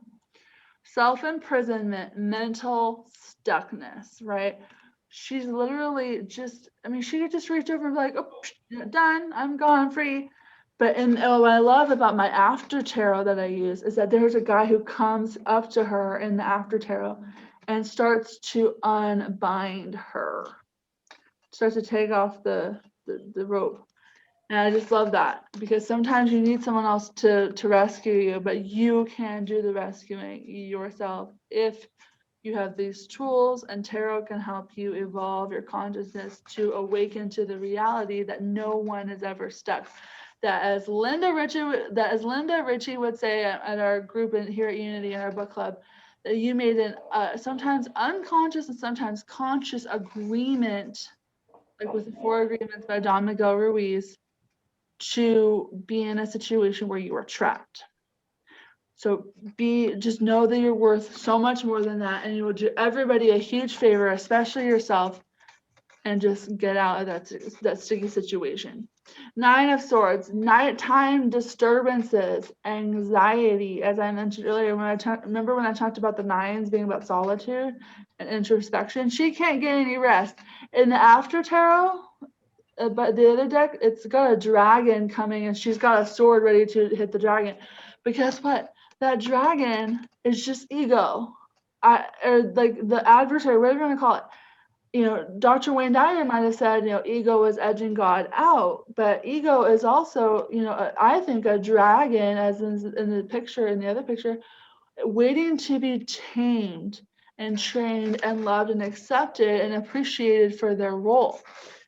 Self-imprisonment, mental stuckness, right? She's literally just, I mean, she could just reach over and be like, oh, done, I'm gone, free. But what I love about my after tarot that I use is that there's a guy who comes up to her in the after tarot and starts to unbind her, starts to take off the rope. And I just love that, because sometimes you need someone else to rescue you, but you can do the rescuing yourself if you have these tools, and tarot can help you evolve your consciousness to awaken to the reality that no one is ever stuck. That as Linda Ritchie would say at our group here at Unity in our book club, that you made an sometimes unconscious and sometimes conscious agreement, like with the 4 Agreements by Don Miguel Ruiz, to be in a situation where you are trapped. So just know that you're worth so much more than that, and you will do everybody a huge favor, especially yourself, and just get out of that sticky situation. 9 of Swords, nighttime disturbances, anxiety. As I mentioned earlier, remember when I talked about the 9s being about solitude and introspection? She can't get any rest. In the after tarot, but the other deck, it's got a dragon coming, and she's got a sword ready to hit the dragon. But guess what? That dragon is just ego. Or like the adversary, whatever you want to call it. You know, Dr. Wayne Dyer might have said, you know, ego is edging God out, but ego is also, you know, I think a dragon, as in the picture, in the other picture, waiting to be tamed and trained and loved and accepted and appreciated for their role.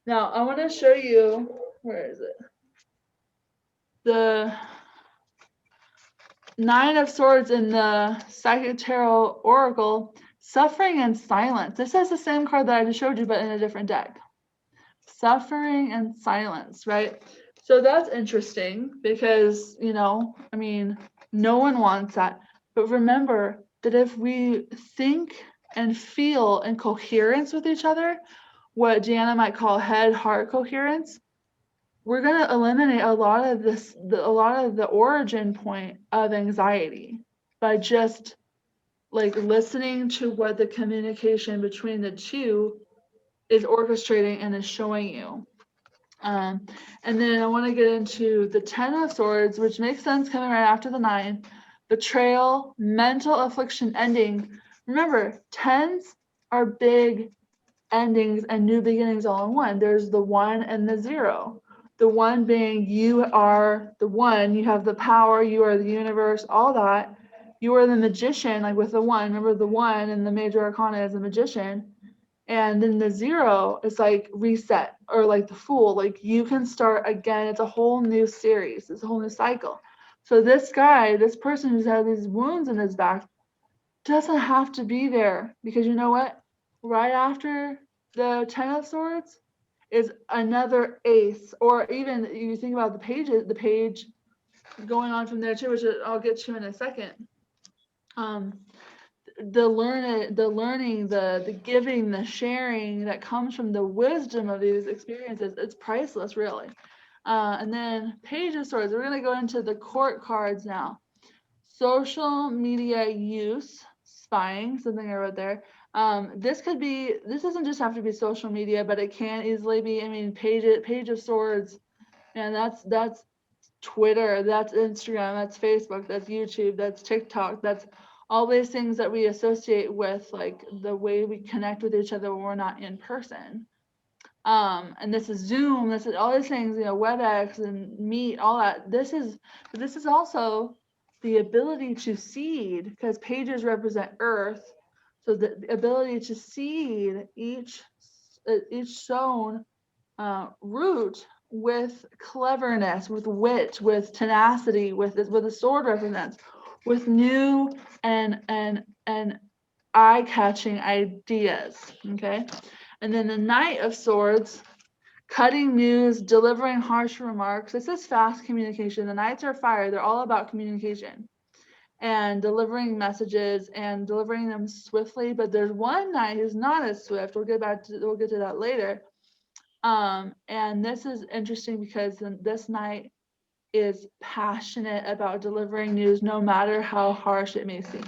Now, I want to show you, where is it? The Nine of Swords in the Psychic Tarot Oracle, Suffering and Silence. This is the same card that I just showed you, but in a different deck. Suffering and silence, right? So that's interesting because, you know, I mean, no one wants that. But remember that if we think and feel in coherence with each other, what Deanna might call head-heart coherence, we're going to eliminate a lot of the origin point of anxiety by just like listening to what the communication between the two is orchestrating and is showing you. And then I want to get into the Ten of Swords, which makes sense coming right after the Nine. Betrayal, mental affliction, ending. Remember, tens are big endings and new beginnings all in one. There's the 1 and the 0. The 1 being you are the one, you have the power, you are the universe, all that. You are the magician, like with the 1. Remember the 1 in the major arcana is a magician. And then the 0 is like reset, or like the Fool, like you can start again. It's a whole new series. It's a whole new cycle. So this guy, this person who's had these wounds in his back doesn't have to be there, because you know what? Right after the Ten of Swords is another ace, or even you think about the page going on from there too, which I'll get to in a second. The learning, the giving, the sharing that comes from the wisdom of these experiences, it's priceless, really. And then Page of Swords, we're going to go into the court cards now. Social media use, spying, something I wrote there. This doesn't just have to be social media, but it can easily be, I mean, Page of Swords, and that's Twitter, that's Instagram, that's Facebook, that's YouTube, that's TikTok, that's all these things that we associate with like the way we connect with each other when we're not in person. And this is Zoom, this is all these things, you know, WebEx and Meet, all that. This is also the ability to seed, because pages represent earth. So the ability to seed each sown root with cleverness, with wit, with tenacity, with a sword represents, with new and eye-catching ideas. Okay, and then the Knight of Swords, cutting news, delivering harsh remarks. This is fast communication. The Knights are fire. They're all about communication and delivering messages and delivering them swiftly. But there's one Knight who's not as swift. We'll get to that later. And this is interesting because this Knight is passionate about delivering news, no matter how harsh it may seem.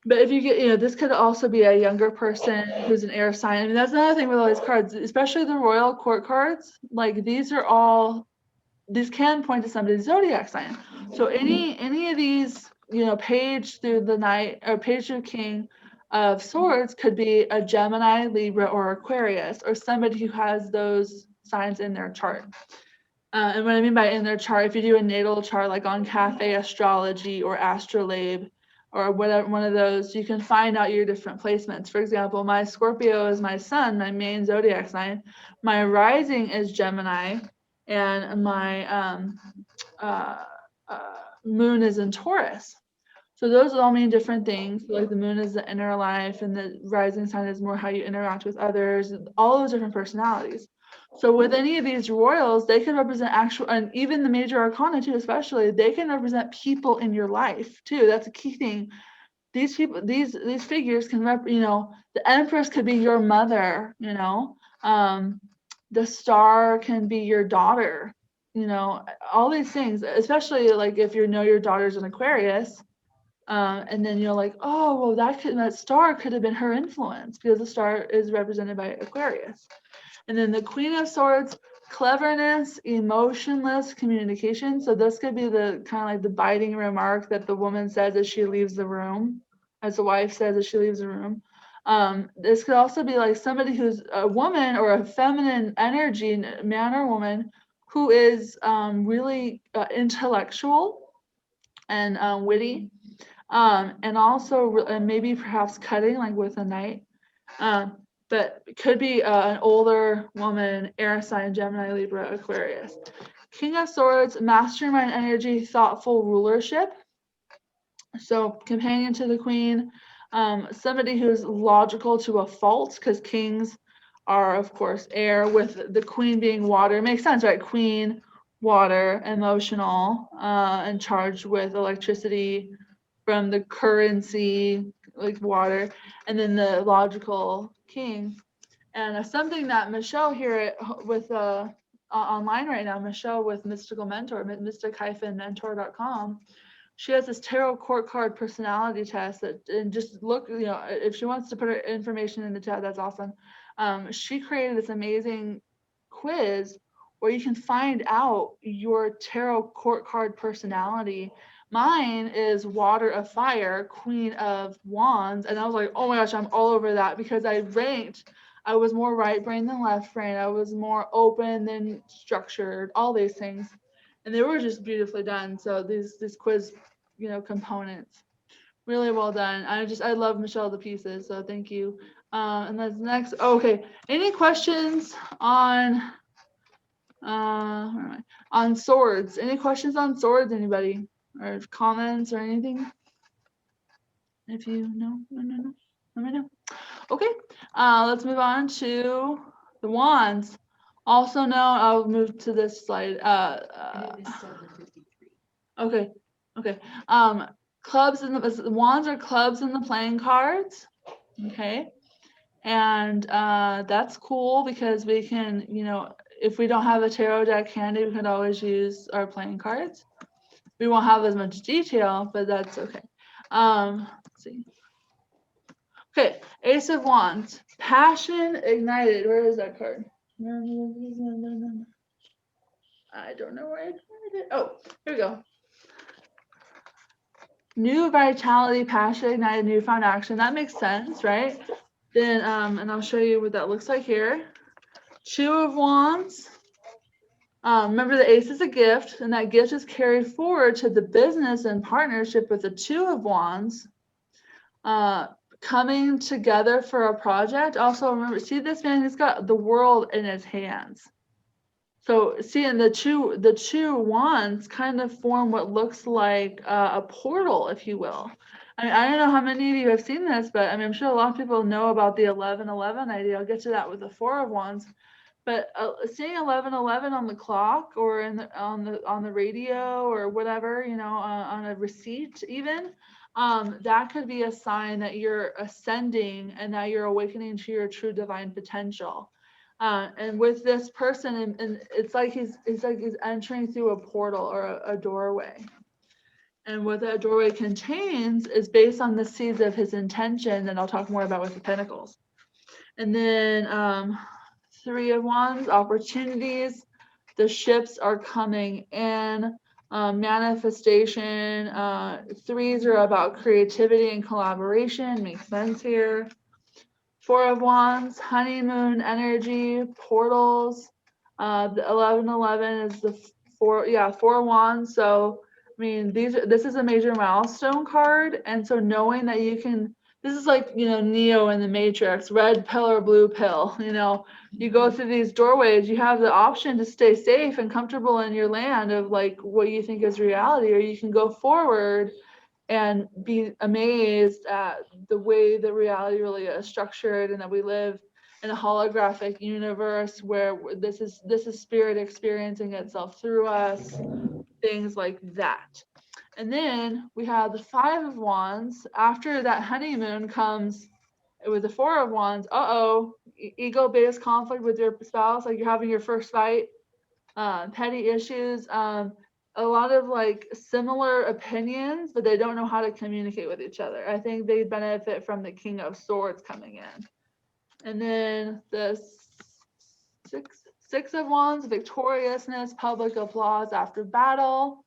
But if you get, you know, this could also be a younger person who's an air sign. I mean, that's another thing with all these cards, especially the royal court cards. Like these can point to somebody's zodiac sign. So any of these, you know, Page through the Knight or Page through King of Swords could be a Gemini, Libra, or Aquarius, or somebody who has those signs in their chart. And what I mean by in their chart, if you do a natal chart like on Cafe Astrology or Astrolabe or whatever, one of those, you can find out your different placements. For example, my Scorpio is my sun, my main zodiac sign. My rising is Gemini, and my moon is in Taurus. So those all mean different things. Like the moon is the inner life, and the rising sign is more how you interact with others, all those different personalities. So with any of these royals, they can represent actual, and even the major arcana too, especially, they can represent people in your life too. That's a key thing. These people, these figures can you know, the Empress could be your mother, you know, the Star can be your daughter, you know, all these things, especially like if you know your daughter's an Aquarius, and then you're like, oh, well, that Star could have been her influence, because the Star is represented by Aquarius. And then the Queen of Swords, cleverness, emotionless communication. So this could be the kind of like the biting remark that the woman says as she leaves the room, as the wife says as she leaves the room. This could also be like somebody who's a woman or a feminine energy, man or woman, who is really intellectual and witty, and also maybe perhaps cutting, like with a knife. But it could be an older woman, air sign, Gemini, Libra, Aquarius. King of Swords, mastermind energy, thoughtful rulership. So companion to the queen, somebody who's logical to a fault, because kings are, of course, air, with the queen being water. It makes sense, right? Queen, water, emotional, and charged with electricity from the currency, like water, and then the logical king. And something that Michelle here with online right now, Michelle with Mystical Mentor, mystic-mentor.com, she has this tarot court card personality test that, and just look, if she wants to put her information in the chat, that's awesome. She created this amazing quiz where you can find out your tarot court card personality. Mine is Water of Fire, Queen of Wands. And I was like, oh my gosh, I'm all over that, because I was more right brain than left brain. I was more open than structured, all these things. And they were just beautifully done. So these quiz, components, really well done. I love Michelle to pieces. So thank you. And that's next. Oh, okay. Any questions on where am I? On swords? Any questions on swords? Anybody? Or comments or anything? If you know, no. Let me know. Okay. Let's move on to the wands. Also known, I'll move to this slide. And it is silver 53. Okay. Clubs in the wands are clubs in the playing cards. Okay. And that's cool, because we can, if we don't have a tarot deck handy, we can always use our playing cards. We won't have as much detail, but that's okay. Let's see. Okay, Ace of Wands, passion ignited. Where is that card? I don't know where I put it. Oh, here we go. New vitality, passion ignited, newfound action. That makes sense, right? Then, and I'll show you what that looks like here. Two of Wands. Remember, the ace is a gift, and that gift is carried forward to the business and partnership with the Two of Wands. Coming together for a project. Also, remember, see this man, he's got the world in his hands. So seeing the two wands kind of form what looks like a portal, if you will. I mean, I don't know how many of you have seen this, but I mean, I'm sure a lot of people know about the 1111 idea. I'll get to that with the Four of Wands. But seeing 1111 on the clock, or on the radio, or whatever, on a receipt even, that could be a sign that you're ascending and that you're awakening to your true divine potential. And with this person, and it's like he's entering through a portal or a doorway. And what that doorway contains is based on the seeds of his intention that I'll talk more about with the Pentacles. And then Three of Wands, opportunities. The ships are coming in. Manifestation. Threes are about creativity and collaboration. Makes sense here. Four of Wands, honeymoon energy, portals. The 1111 is the Four of Wands. So I mean, this is a major milestone card, and so knowing that you can, this is like, Neo in the Matrix, red pill or blue pill. You go through these doorways, you have the option to stay safe and comfortable in your land of like what you think is reality, or you can go forward and be amazed at the way that reality really is structured, and that we live in a holographic universe where this is spirit experiencing itself through us, things like that. And then we have the Five of Wands. After that honeymoon comes with the Four of Wands. Ego-based conflict with your spouse, like you're having your first fight, petty issues, a lot of like similar opinions, but they don't know how to communicate with each other. I think they benefit from the King of Swords coming in. And then the Six of Wands, victoriousness, public applause after battle.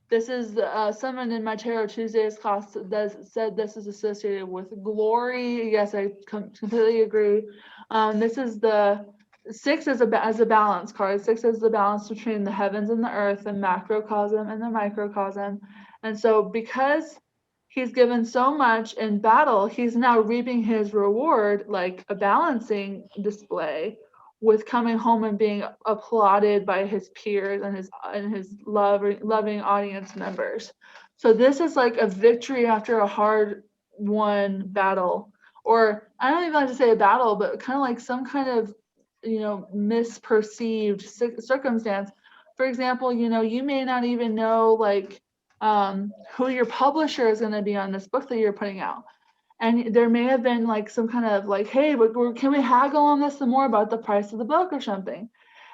This is someone in my Tarot Tuesdays class that said this is associated with glory. Yes, I completely agree. This is the 6 as a balance card. 6 is the balance between the heavens and the earth, the macrocosm and the microcosm. And so because he's given so much in battle, he's now reaping his reward, like a balancing display, with coming home and being applauded by his peers and his loving audience members. So this is like a victory after a hard won battle, or I don't even like to say a battle, but kind of like some kind of, misperceived circumstance. For example, you may not even know like who your publisher is going to be on this book that you're putting out. And there may have been like some kind of like, hey, can we haggle on this some more about the price of the book or something?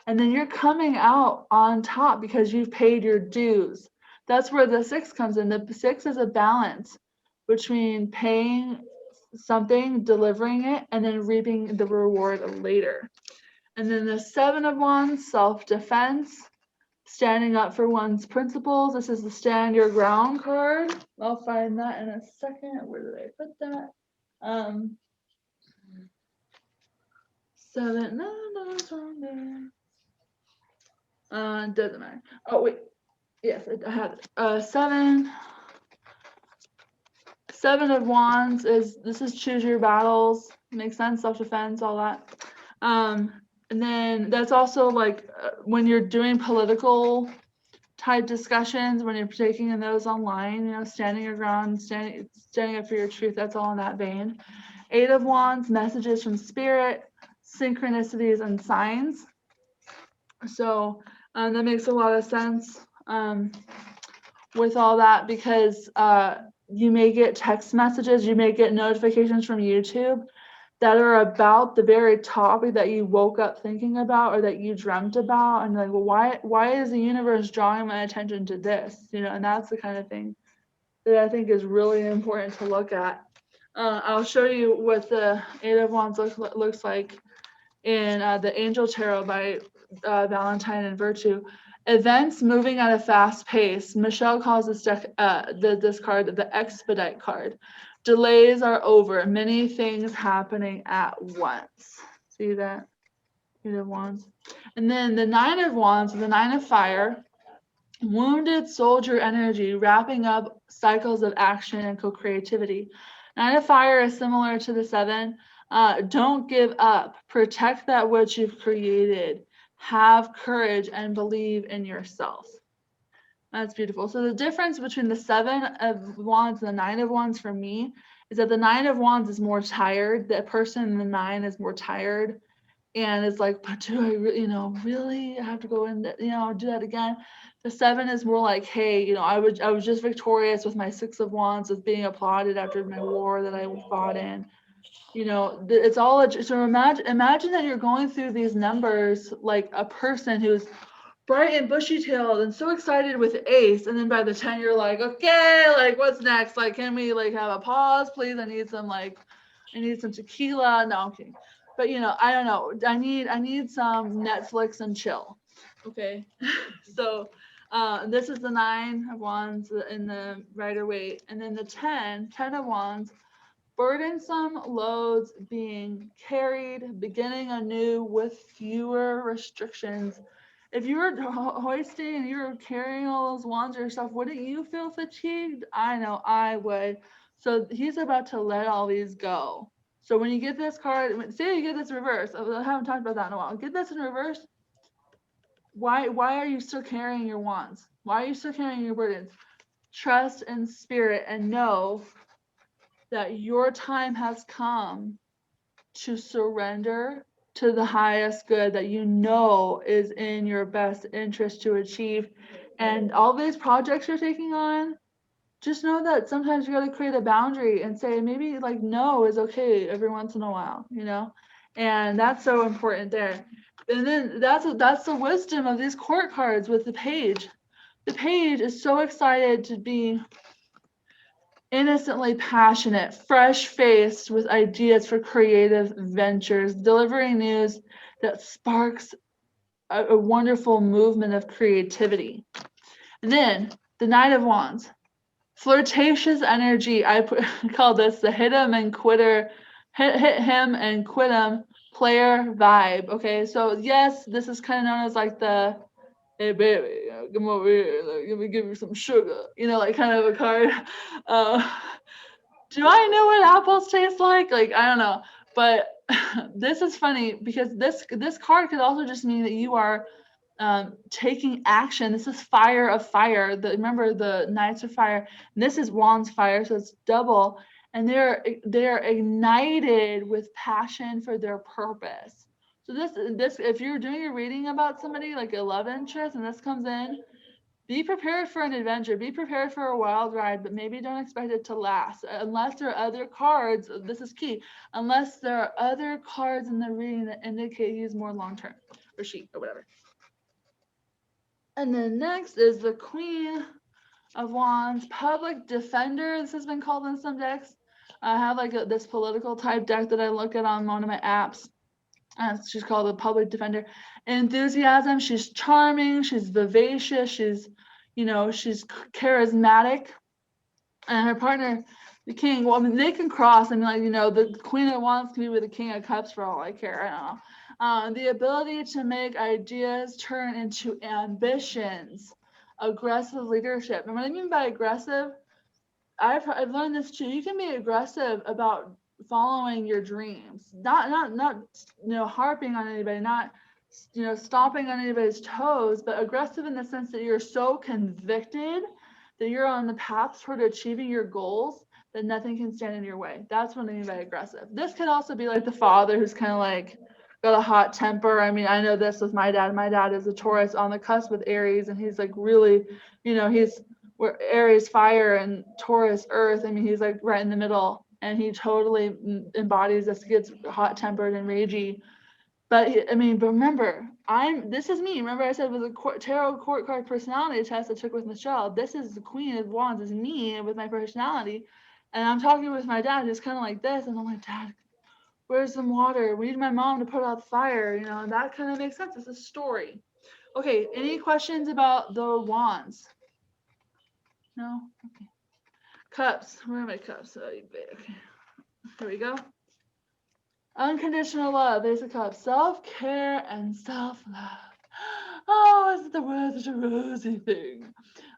And then you're coming out on top because you've paid your dues. That's where the 6 comes in. The 6 is a balance between paying something, delivering it, and then reaping the reward later. And then the 7 of Wands, self-defense, standing up for one's principles. This is the stand your ground card. I'll find that in a second. Where did I put that? 7. No, it's wrong there. Doesn't matter. Oh wait. Yes, I had it. 7. 7 of Wands this is choose your battles. Makes sense. Self-defense, all that. And then that's also like when you're doing political type discussions, when you're taking in those online, standing your ground, standing up for your truth, that's all in that vein. 8 of Wands, messages from spirit, synchronicities and signs. So that makes a lot of sense with all that, because you may get text messages, you may get notifications from YouTube that are about the very topic that you woke up thinking about or that you dreamt about, and like, well, why is the universe drawing my attention to this? And that's the kind of thing that I think is really important to look at. I'll show you what the 8 of Wands looks like in the Angel Tarot by Valentine and Virtue. Events moving at a fast pace. Michelle calls this deck, this card the expedite card. Delays are over. Many things happening at once. See that? 8 of Wands. And then the 9 of Wands, the 9 of Fire. Wounded soldier energy, wrapping up cycles of action and co-creativity. 9 of Fire is similar to the 7. Don't give up. Protect that which you've created. Have courage and believe in yourself. That's beautiful. So the difference between the 7 of Wands and the 9 of Wands for me is that the 9 of Wands is more tired. The person in the 9 is more tired and is like, but do I really have to go in, do that again? The 7 is more like, hey, I was just victorious with my 6 of Wands, with being applauded after my war that I fought in. It's all, so imagine that you're going through these numbers like a person who's bright and bushy-tailed and so excited with Ace, and then by the 10 you're like, okay, like what's next? Like, can we like have a pause, please? I need some tequila. No, I'm kidding. But I don't know. I need some Netflix and chill. Okay. So this is the 9 of Wands in the Rider-Waite, and then the 10 of Wands. Burdensome loads being carried, beginning anew with fewer restrictions. If you were hoisting and you were carrying all those wands yourself, wouldn't you feel fatigued? I know I would. So he's about to let all these go. So when you get this card, say you get this reverse. I haven't talked about that in a while. Get this in reverse. Why are you still carrying your wands? Why are you still carrying your burdens? Trust in spirit and know that your time has come to surrender to the highest good that is in your best interest to achieve. And all these projects you're taking on, just know that sometimes you got to create a boundary and say maybe like no is okay every once in a while, and that's so important there. And then that's the wisdom of these court cards with the Page. The Page is so excited to be innocently passionate, fresh-faced with ideas for creative ventures, delivering news that sparks a wonderful movement of creativity. And then the Knight of Wands, flirtatious energy. I call this the hit him and quitter, hit him and quit him player vibe. Okay, so yes, this is kind of known as like the, hey baby, come over here, like, let me give you some sugar, like kind of a card. Do I know what apples taste like? Like, I don't know, but this is funny because this card could also just mean that you are taking action. This is fire of fire. Remember, the Knights of Fire. And this is Wands fire, so it's double. And they're ignited with passion for their purpose. So this if you're doing a reading about somebody like a love interest and this comes in, be prepared for an adventure. Be prepared for a wild ride, but maybe don't expect it to last. Unless there are other cards, this is key. Unless there are other cards in the reading that indicate he's more long-term, or she, or whatever. And then next is the Queen of Wands, Public Defender. This has been called in some decks. I have like this political type deck that I look at on one of my apps. She's called the Public Defender. Enthusiasm. She's charming. She's vivacious. She's charismatic. And her partner, the King. Well, I mean, they can cross. I mean, like, the Queen of Wands can be with the King of Cups for all I care. I don't know. The ability to make ideas turn into ambitions, aggressive leadership. And what I mean by aggressive, I've learned this too. You can be aggressive about following your dreams, not harping on anybody, not stomping on anybody's toes, but aggressive in the sense that you're so convicted that you're on the path toward achieving your goals that nothing can stand in your way. That's what I mean by aggressive. This could also be like the father who's kind of like got a hot temper. I mean, I know this with my dad. My dad is a Taurus on the cusp with Aries, and he's like really, he's where Aries fire and Taurus earth. I mean, he's like right in the middle, and he totally embodies this, gets hot tempered and ragey. But remember, this is me. Remember I said with a tarot court card personality test I took with Michelle, this is the Queen of Wands, is me with my personality. And I'm talking with my dad, who's kind of like this, and I'm like, Dad, where's some water? We need my mom to put out the fire, and that kind of makes sense. It's a story. Okay, any questions about the wands? No? Okay. Cups. Where are my cups? Okay. Here we go. Unconditional love, Ace of Cups, self-care and self-love. Oh, isn't the world such a rosy thing?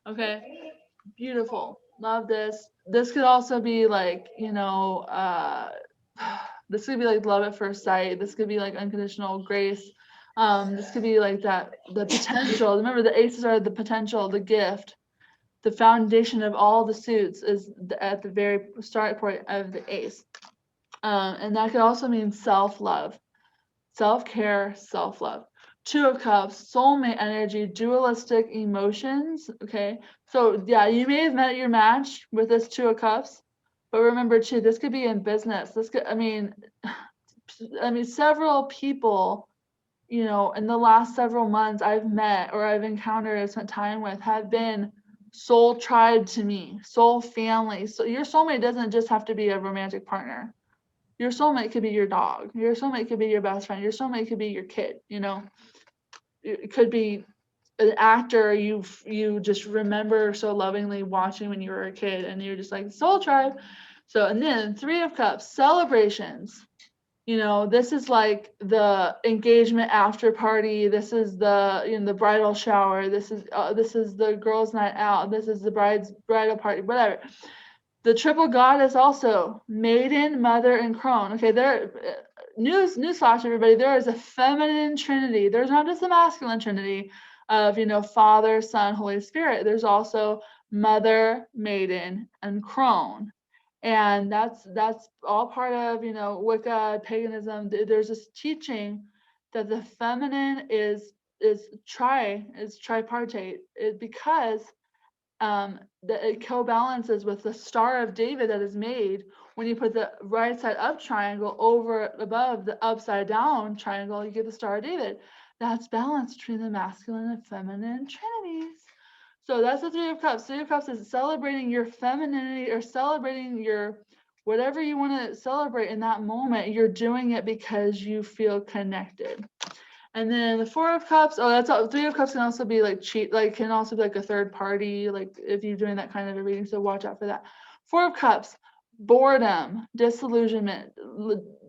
Okay, beautiful. Love this. This could also be like, this could be like love at first sight. This could be like unconditional grace. This could be like the potential. Remember, the aces are the potential, the gift. The foundation of all the suits is at the very start point of the ace. And that could also mean self-love, self-care, self-love. Two of Cups, soulmate energy, dualistic emotions. Okay, so yeah, you may have met your match with this Two of Cups, but remember too, this could be in business. This could, several people, in the last several months I've met or I've encountered or spent time with have been soul tribe to me, soul family. So your soulmate doesn't just have to be a romantic partner. Your soulmate could be your dog. Your soulmate could be your best friend. Your soulmate could be your kid. It could be an actor you just remember so lovingly watching when you were a kid, and you're just like soul tribe. So, and then Three of Cups, celebrations. This is like the engagement after party. This is the bridal shower. This is the girls' night out. This is the bridal party. Whatever. The triple goddess also, maiden, mother, and crone. Okay, newsflash, everybody, there is a feminine trinity. There's not just a masculine trinity of, Father, Son, Holy Spirit. There's also mother, maiden, and crone. And that's all part of, Wicca, paganism. There's this teaching that the feminine is tripartite, because that it co-balances with the Star of David that is made when you put the right side up triangle over above the upside down triangle. You get the Star of David. That's balance between the masculine and feminine trinities. So that's the Three of Cups. Three of Cups is celebrating your femininity or celebrating your whatever you want to celebrate in that moment. You're doing it because you feel connected. And then the Four of Cups, oh, that's all. Three of Cups can also be like can also be like a third party, like if you're doing that kind of a reading. So watch out for that. Four of Cups, boredom, disillusionment,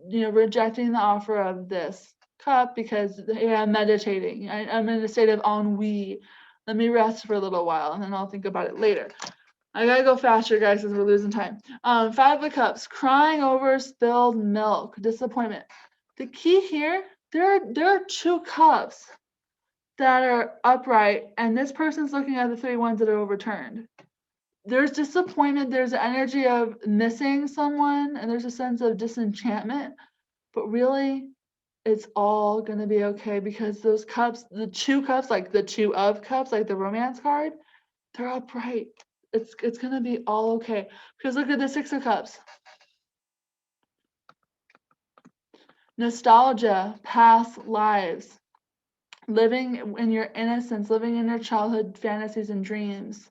rejecting the offer of this cup because I'm meditating. I'm in a state of ennui. Let me rest for a little while and then I'll think about it later. I gotta go faster, guys, because we're losing time. Five of Cups, crying over spilled milk, disappointment. The key here, there are two cups that are upright, and this person's looking at the three ones that are overturned. There's disappointment, there's the energy of missing someone, and there's a sense of disenchantment, but really, it's all gonna be okay because those cups, the two cups, like the Two of Cups, like the romance card, they're upright. It's gonna be all okay. Because look at the Six of Cups. Nostalgia, past lives, living in your innocence, living in your childhood fantasies and dreams.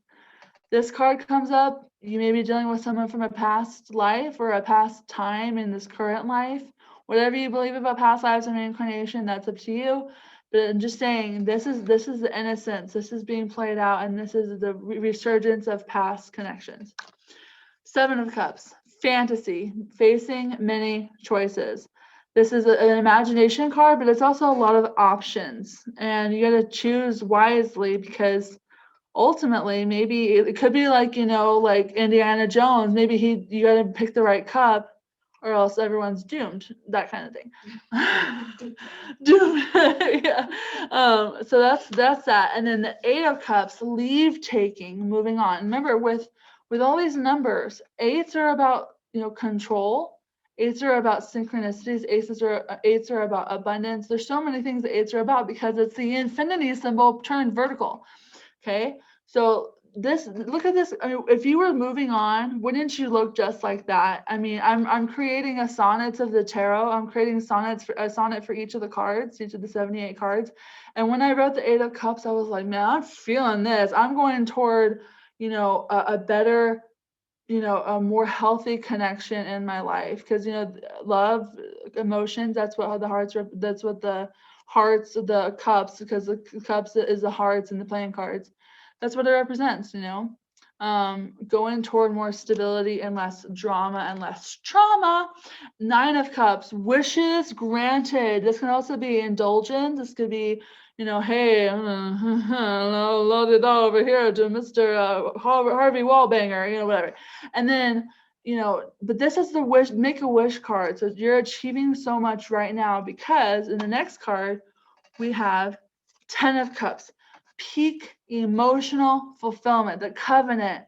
This card comes up, you may be dealing with someone from a past life or a past time in this current life. Whatever you believe about past lives and reincarnation, that's up to you. But I'm just saying, this is the innocence. This is being played out, and this is the resurgence of past connections. Seven of Cups, fantasy, facing many choices. This is an imagination card, but it's also a lot of options, and you got to choose wisely because ultimately, maybe it could be like, like Indiana Jones. Maybe you got to pick the right cup, or else everyone's doomed. That kind of thing. Doomed. Yeah. So that's that. And then the Eight of Cups, leave taking, moving on. Remember, with all these numbers, eights are about control. Eights are about synchronicities. Eights are about abundance. There's so many things that eights are about because it's the infinity symbol turned vertical. Okay, so look at this. I mean, if you were moving on, wouldn't you look just like that? I mean, I'm creating a sonnet of the tarot. I'm creating a sonnet for each of the cards, each of the 78 cards. And when I wrote the Eight of Cups, I was like, man, I'm feeling this. I'm going toward, a better, a more healthy connection in my life. Because, love, emotions, that's what the cups, because the cups is the hearts and the playing cards. That's what it represents, going toward more stability and less drama and less trauma. Nine of Cups, wishes granted. This can also be indulgence. This could be, hey, load it all over here to Mr. Harvey Wallbanger, whatever. And then, but this is the make a wish card. So you're achieving so much right now because in the next card, we have 10 of Cups, peak emotional fulfillment, the covenant,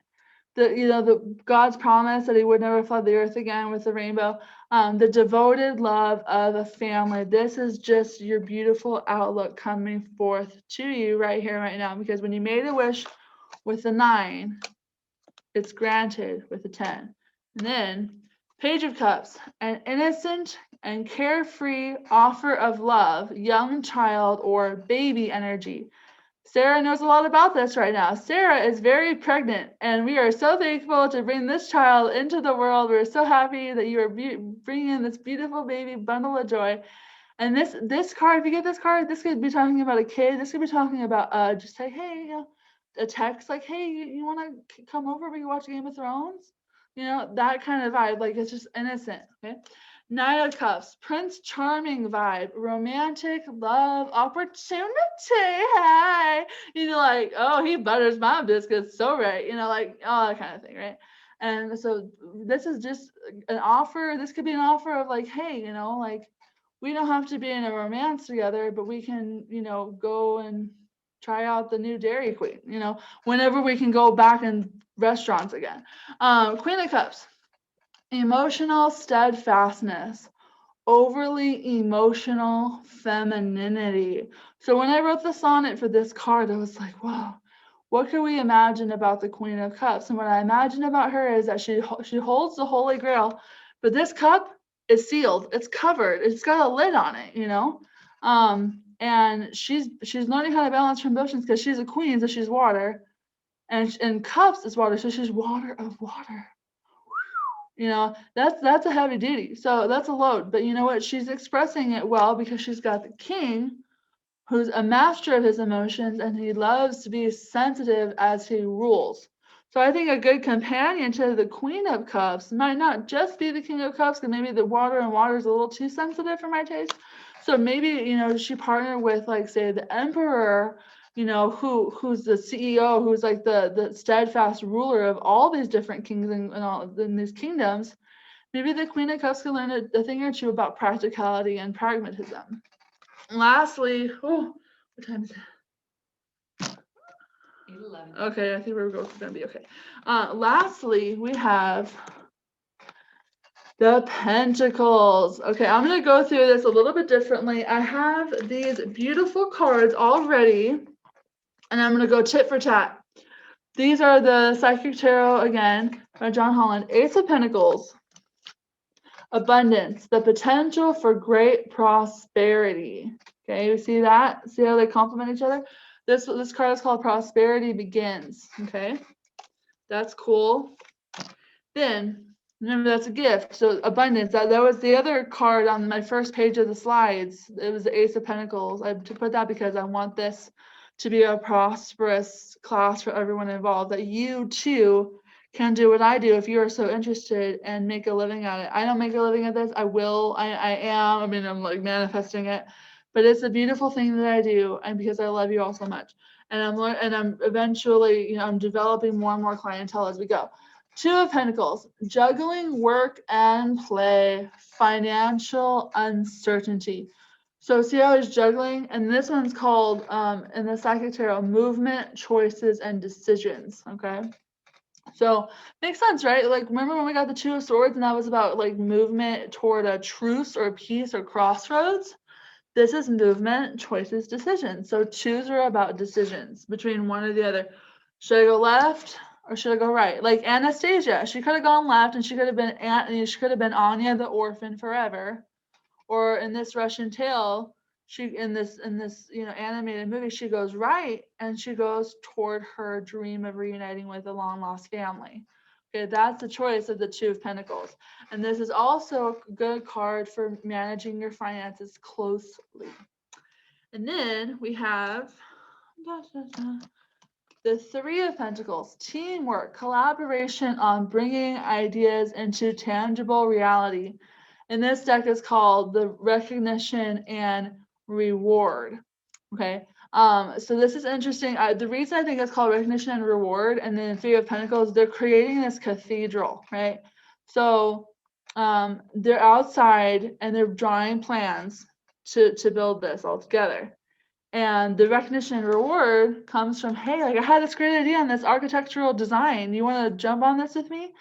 the God's promise that he would never flood the earth again with the rainbow, the devoted love of a family. This is just your beautiful outlook coming forth to you right here, right now, because when you made a wish with the 9, it's granted with the 10. And then Page of Cups, an innocent and carefree offer of love, young child or baby energy. Sarah knows a lot about this right now. Sarah is very pregnant, and we are so thankful to bring this child into the world. We're so happy that you are bringing in this beautiful baby bundle of joy. And this card, if you get this card, this could be talking about a kid. This could be talking about just say, hey, a text like, hey, you want to come over? We can watch Game of Thrones. That kind of vibe. Like, it's just innocent. Okay. 9 of Cups, Prince Charming vibe, romantic love opportunity. Hi, like, oh, he butters my biscuits so right, like all that kind of thing, right? And so this is just an offer. This could be an offer of like, hey, like we don't have to be in a romance together, but we can, go and try out the new Dairy Queen, whenever we can go back in restaurants again. Queen of Cups. Emotional steadfastness, overly emotional femininity. So when I wrote the sonnet for this card, I was like, wow, what can we imagine about the Queen of Cups? And what I imagine about her is that she holds the Holy Grail, but this cup is sealed, it's covered, it's got a lid on it, and she's learning how to balance her emotions because she's a queen, so she's water. And cups is water, so she's water of water. You know, that's a heavy duty. So that's a load. But you know what? She's expressing it well because she's got the king, who's a master of his emotions, and he loves to be sensitive as he rules. So I think a good companion to the Queen of Cups might not just be the King of Cups, because maybe the water is a little too sensitive for my taste. So maybe, you know, she partnered with, like, say, the Emperor, you know, who's the CEO, who's like the steadfast ruler of all these different kings and all in these kingdoms. Maybe the Queen of Cups can learn a thing or two about practicality and pragmatism. Lastly, oh, what time is it? 8:11. Okay, I think we're going to be okay. Lastly, we have the Pentacles. Okay, I'm going to go through this a little bit differently. I have these beautiful cards already, and I'm going to go tit for tat. These are the Psychic Tarot again by John Holland. Ace of Pentacles. Abundance, the potential for great prosperity. Okay, you see that? See how they complement each other? This card is called Prosperity Begins. Okay, that's cool. Then remember, that's a gift. So abundance. That was the other card on my first page of the slides. It was the Ace of Pentacles. I put that because I want this to be a prosperous class for everyone involved. That you too can do what I do if you are so interested and make a living at it. I don't make a living at this. I will. I am. I mean, I'm like manifesting it, but it's a beautiful thing that I do, and because I love you all so much. And I'm eventually, you know, I'm developing more and more clientele as we go. Two of Pentacles, juggling work and play, financial uncertainty. So see how he's juggling? And this one's called, in the Psychic Tarot, movement, choices, and decisions, okay? So makes sense, right? Like, remember when we got the Two of Swords and that was about like movement toward a truce or peace or crossroads? This is movement, choices, decisions. So twos are about decisions between one or the other. Should I go left or should I go right? Like Anastasia, she could have gone left and she could have been Anya the orphan forever. Or in this Russian tale, in this you know animated movie, she goes right and she goes toward her dream of reuniting with a long lost family. Okay, that's the choice of the Two of Pentacles. And this is also a good card for managing your finances closely. And then we have the Three of Pentacles, teamwork, collaboration on bringing ideas into tangible reality. And this deck is called the Recognition and Reward. Okay. So this is interesting. The reason I think it's called Recognition and Reward, and then Three of Pentacles, they're creating this cathedral, right? So they're outside and they're drawing plans to build this all together. And the recognition and reward comes from, hey, like I had this great idea on this architectural design. You want to jump on this with me?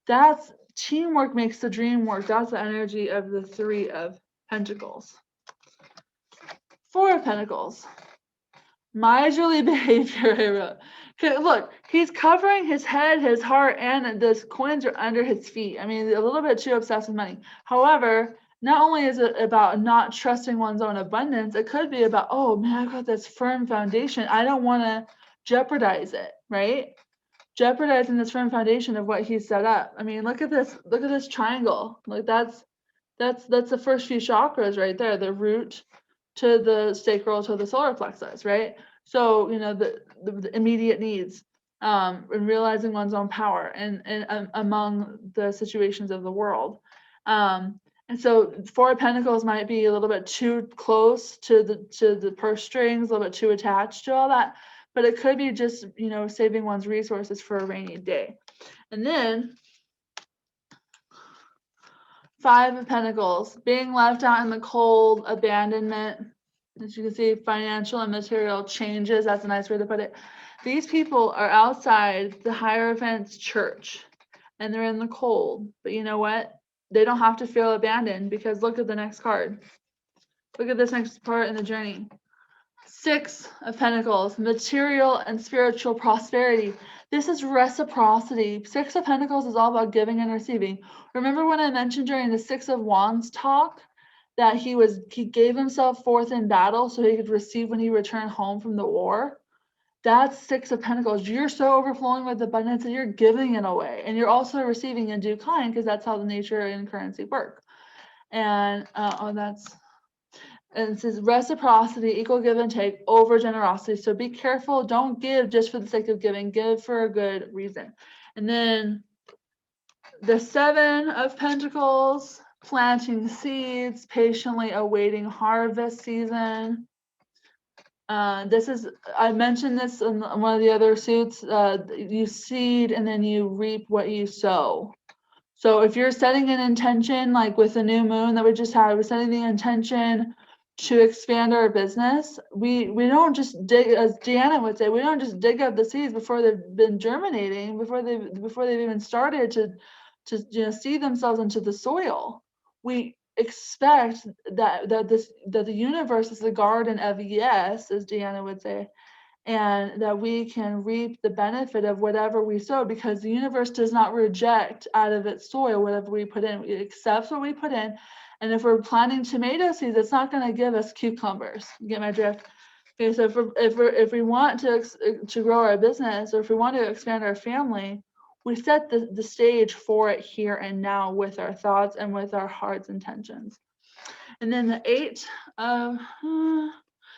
That's teamwork makes the dream work. That's the energy of the Three of Pentacles. Four of Pentacles. Miserly behavior. Look, he's covering his head, his heart, and the coins are under his feet. I mean, a little bit too obsessed with money. However, not only is it about not trusting one's own abundance, it could be about, oh man, I've got this firm foundation. I don't want to jeopardize it, right? Jeopardizing this firm foundation of what he's set up. I mean, look at this triangle. Like that's the first few chakras right there, the root to the sacral to the solar plexus, right? So, you know, the immediate needs, and realizing one's own power and among the situations of the world. And so Four of Pentacles might be a little bit too close to the purse strings, a little bit too attached to all that, but it could be just, you know, saving one's resources for a rainy day. And then Five of Pentacles, being left out in the cold, abandonment. As you can see, financial and material changes. That's a nice way to put it. These people are outside the Hierophant's church and they're in the cold. But you know what? They don't have to feel abandoned because look at the next card. Look at this next part in the journey. Six of Pentacles, material and spiritual prosperity. This is reciprocity. Six of Pentacles is all about giving and receiving. Remember when I mentioned during the Six of Wands talk that he gave himself forth in battle so he could receive when he returned home from the war? That's Six of Pentacles. You're so overflowing with abundance that you're giving it away. And you're also receiving in due kind, because that's how the nature and currency work. And and it says reciprocity, equal give and take over generosity. So be careful. Don't give just for the sake of giving. Give for a good reason. And then the Seven of Pentacles, planting seeds, patiently awaiting harvest season. I mentioned this in one of the other suits. You seed and then you reap what you sow. So if you're setting an intention, like with the new moon that we just had, we're setting the intention to expand our business. We don't just dig, as Deanna would say, we don't just dig up the seeds before they've been germinating, before they've even started to seed themselves into the soil. We expect that the universe is the garden of yes, as Deanna would say, and that we can reap the benefit of whatever we sow, because the universe does not reject out of its soil whatever we put in. It accepts what we put in. And if we're planting tomato seeds, it's not going to give us cucumbers. You get my drift? Okay, so if we want to grow our business, or if we want to expand our family, we set the stage for it here and now with our thoughts and with our heart's intentions. And then the Eight of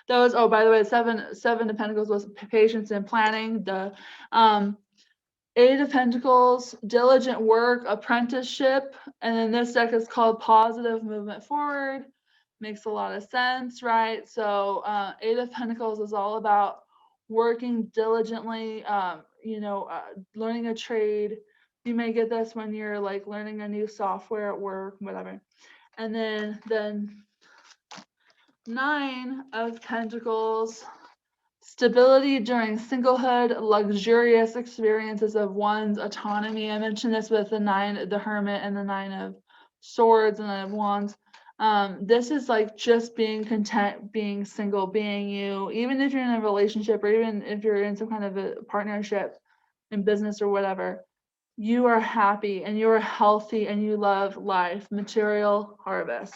that was, oh, by the way, seven of Pentacles was patience and planning. The Eight of Pentacles, diligent work, apprenticeship, and then this deck is called Positive Movement Forward. Makes a lot of sense, right? So Eight of Pentacles is all about working diligently, learning a trade. You may get this when you're like learning a new software at work, whatever. And then Nine of Pentacles, stability during singlehood, luxurious experiences of one's autonomy. I mentioned this with the Hermit, and the Nine of Swords and Nine of Wands. This is like just being content, being single, being you, even if you're in a relationship, or even if you're in some kind of a partnership in business or whatever, you are happy and you are healthy and you love life. Material harvest.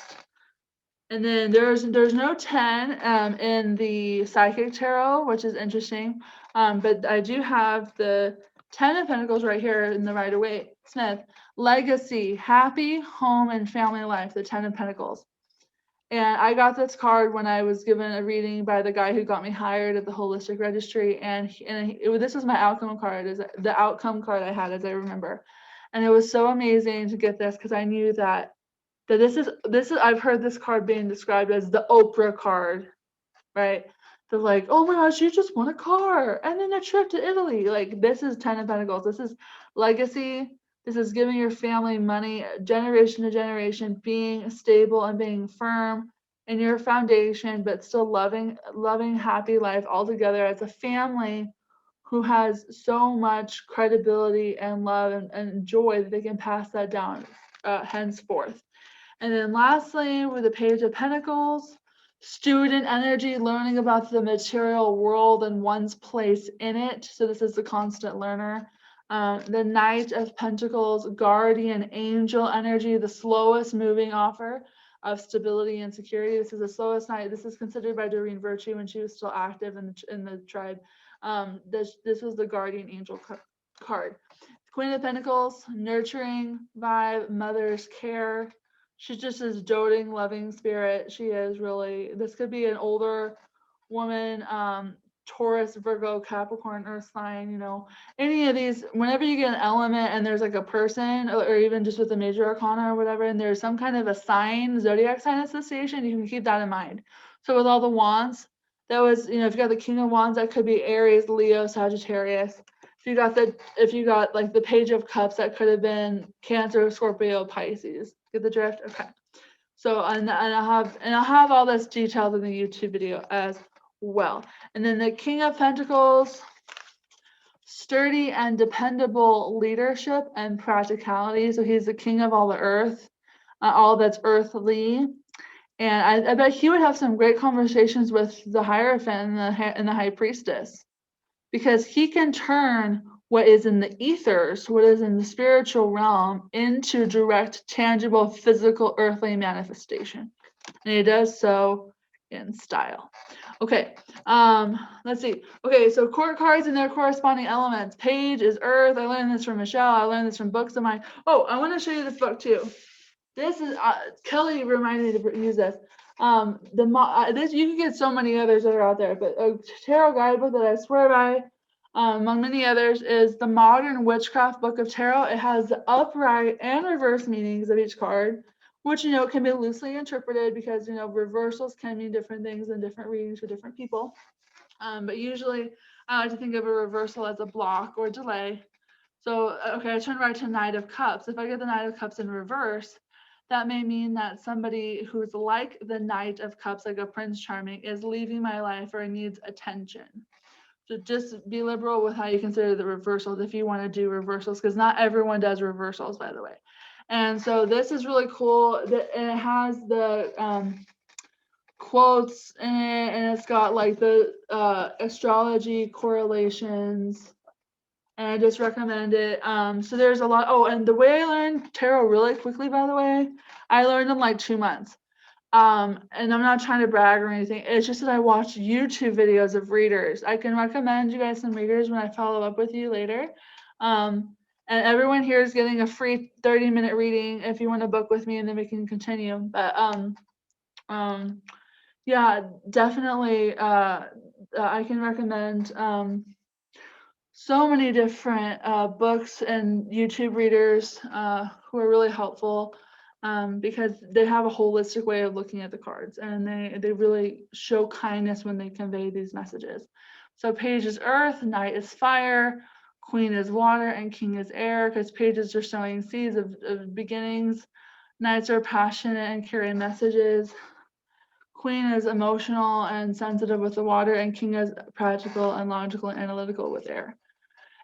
And then there's no 10 in the Psychic Tarot, which is interesting. But I do have the 10 of Pentacles right here in the Rider-Waite-Smith. Legacy, happy home and family life, the 10 of Pentacles. And I got this card when I was given a reading by the guy who got me hired at the Holistic Registry. And this was my outcome card, is the outcome card I had, as I remember. And it was so amazing to get this, because I knew that this is I've heard this card being described as the Oprah card, right? They're like, oh my gosh, you just won a car and then a trip to Italy. Like, this is 10 of Pentacles. This is legacy. This is giving your family money, generation to generation, being stable and being firm in your foundation, but still loving, happy life all together as a family who has so much credibility and love and joy that they can pass that down henceforth. And then lastly, with the Page of Pentacles, student energy, learning about the material world and one's place in it. So this is the constant learner. The Knight of Pentacles, guardian angel energy, the slowest moving offer of stability and security. This is the slowest night. This is considered by Doreen Virtue when she was still active in the tribe. This was the guardian angel card. Queen of Pentacles, nurturing vibe, mother's care. She's just this doting, loving spirit. She is really, this could be an older woman, Taurus, Virgo, Capricorn, Earth sign, any of these. Whenever you get an element and there's like a person, or even just with the major arcana or whatever, and there's some kind of a sign, zodiac sign association, you can keep that in mind. So with all the wands, that was, if you got the King of Wands, that could be Aries, Leo, Sagittarius. If you got like the Page of Cups, that could have been Cancer, Scorpio, Pisces. Get the drift? Okay. So and I'll have all this detailed in the YouTube video as well. And then the King of Pentacles, sturdy and dependable leadership and practicality. So he's the king of all the earth, all that's earthly. And I bet he would have some great conversations with the Hierophant and the High Priestess, because he can turn what is in the ethers, what is in the spiritual realm, into direct, tangible, physical, earthly manifestation. And he does so in style. Okay, let's see. Okay, so court cards and their corresponding elements. Page is earth. I learned this from Michelle. I learned this from books of mine. Oh, I want to show you this book too. This is Kelly reminded me to use this. This you can get so many others that are out there, but a tarot guidebook that I swear by, among many others, is the Modern Witchcraft Book of Tarot. It has the upright and reverse meanings of each card, which can be loosely interpreted because reversals can mean different things in different readings for different people. But usually, I like to think of a reversal as a block or delay. So, okay, I turn right to Knight of Cups. If I get the Knight of Cups in reverse, that may mean that somebody who's like the Knight of Cups, like a Prince Charming, is leaving my life or needs attention. So just be liberal with how you consider the reversals if you want to do reversals, because not everyone does reversals, by the way. And so this is really cool. And it has the quotes in it, and it's got like the astrology correlations. And I just recommend it. So there's a lot. Oh, and the way I learned tarot really quickly, by the way, I learned in like 2 months. And I'm not trying to brag or anything. It's just that I watched YouTube videos of readers. I can recommend you guys some readers when I follow up with you later. And everyone here is getting a free 30-minute reading if you want to book with me, and then we can continue. But yeah, definitely I can recommend so many different books and YouTube readers who are really helpful because they have a holistic way of looking at the cards, and they really show kindness when they convey these messages. So Page is earth, Knight is fire, Queen is water, and King is air, because pages are sowing seeds of beginnings. Knights are passionate and carry messages. Queen is emotional and sensitive with the water, and King is practical and logical and analytical with air.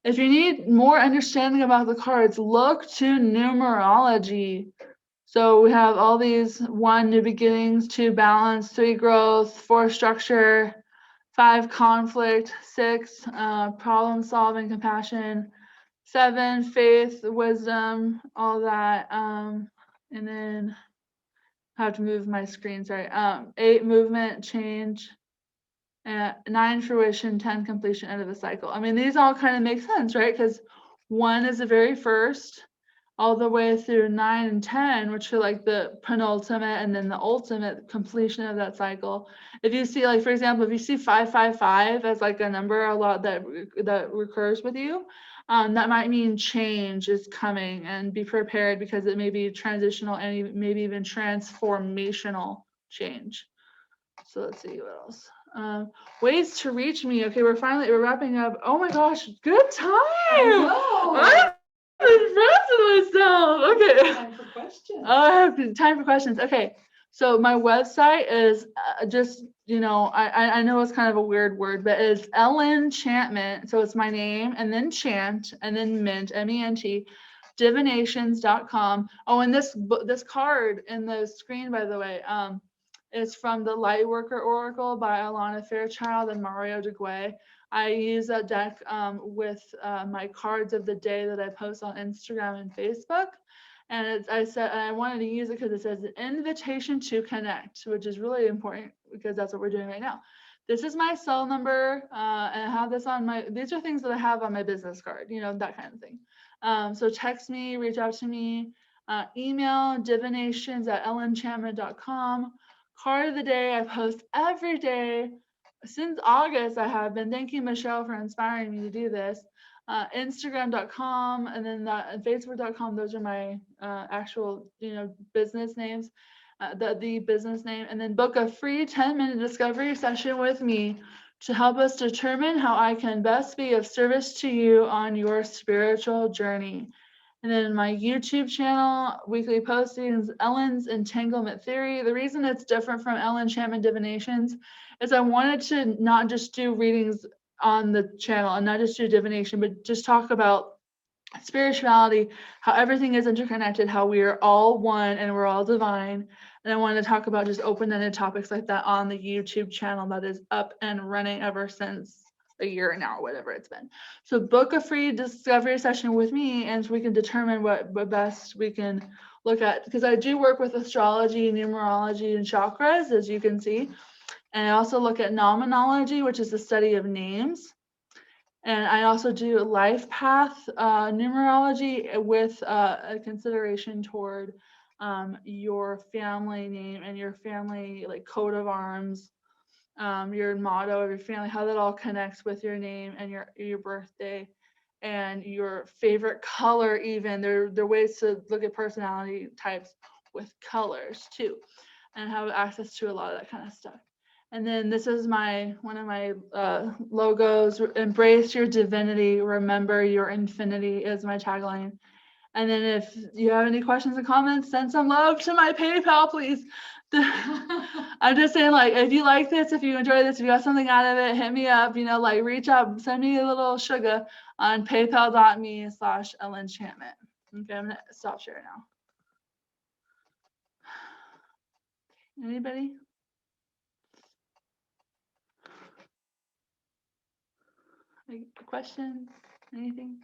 If you need more understanding about the cards, look to numerology. So we have all these: 1, new beginnings; 2, balance; 3, growth; 4, structure; 5, conflict; 6, problem solving, compassion; 7, faith, wisdom, all that. And then I have to move my screen, sorry. 8, movement, change; 9, fruition; 10, completion, end of the cycle. I mean, these all kind of make sense, right? Because 1 is the very first, all the way through 9 and 10, which are like the penultimate and then the ultimate completion of that cycle. If you see, like, for example, if you see 555 as like a number a lot that recurs with you, that might mean change is coming, and be prepared because it may be transitional and maybe even transformational change. So let's see what else. Ways to reach me. Okay, we're wrapping up. Oh my gosh, good time. I'm impressed with myself. Okay. Time for questions. Oh, I have time for questions. Okay, so my website is just, I know it's kind of a weird word, but it's Enchantment. So it's my name and then chant and then mint, MENT, divinations.com. Oh, and this card in the screen, by the way, is from the Lightworker Oracle by Alana Fairchild and Mario DeGuay. I use that deck with my cards of the day that I post on Instagram and Facebook. And I wanted to use it because it says an invitation to connect, which is really important because that's what we're doing right now. This is my cell number, and I have this on these are things that I have on my business card, that kind of thing. So text me, reach out to me, email divinations@ellenchantment.com. Card of the day I post every day. Since August, I have been. Thank you, Michelle, for inspiring me to do this. Instagram.com and then Facebook.com. Those are my actual, business names, the business name. And then book a free 10-minute discovery session with me to help us determine how I can best be of service to you on your spiritual journey. And then my YouTube channel, weekly postings, Ellen's Entanglement Theory. The reason it's different from Ellen Enchantment Divinations is I wanted to not just do readings on the channel and not just do divination, but just talk about spirituality, how everything is interconnected, how we are all one and we're all divine. And I wanted to talk about just open-ended topics like that on the YouTube channel that is up and running ever since a year now, or whatever it's been. So book a free discovery session with me, and we can determine what best we can look at, because I do work with astrology, numerology, and chakras, as you can see. And I also look at Numerology, which is the study of names. And I also do life path numerology with a consideration toward your family name and your family like coat of arms, your motto of your family, how that all connects with your name and your birthday and your favorite color. Even there are ways to look at personality types with colors too, and have access to a lot of that kind of stuff. And then this is one of my logos. Embrace your divinity, remember your infinity is my tagline. And then if you have any questions and comments, send some love to my PayPal, please. I'm just saying, like, if you like this, if you enjoy this, if you got something out of it, hit me up, like reach out, send me a little sugar on paypal.me/Enchantment. Okay, I'm gonna stop sharing now. Anybody? Like, questions? Anything?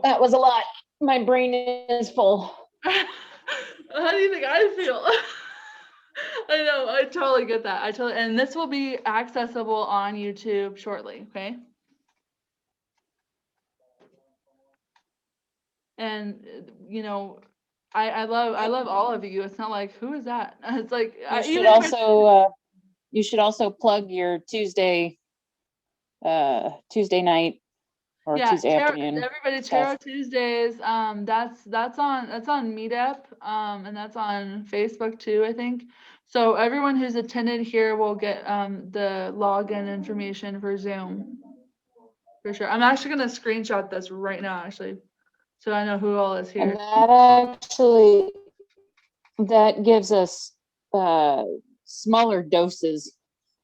That was a lot. My brain is full. How do you think I feel? I know, I totally get that. And this will be accessible on YouTube shortly, okay? And I love all of you. It's not like, who is that? It's like You should also plug your Tuesday night or Tuesday afternoon. Everybody, Tarot Tuesdays. That's on Meetup, and that's on Facebook too, I think. So everyone who's attended here will get the login information for Zoom, for sure. I'm actually gonna screenshot this right now, actually, so I know who all is here. And that gives us smaller doses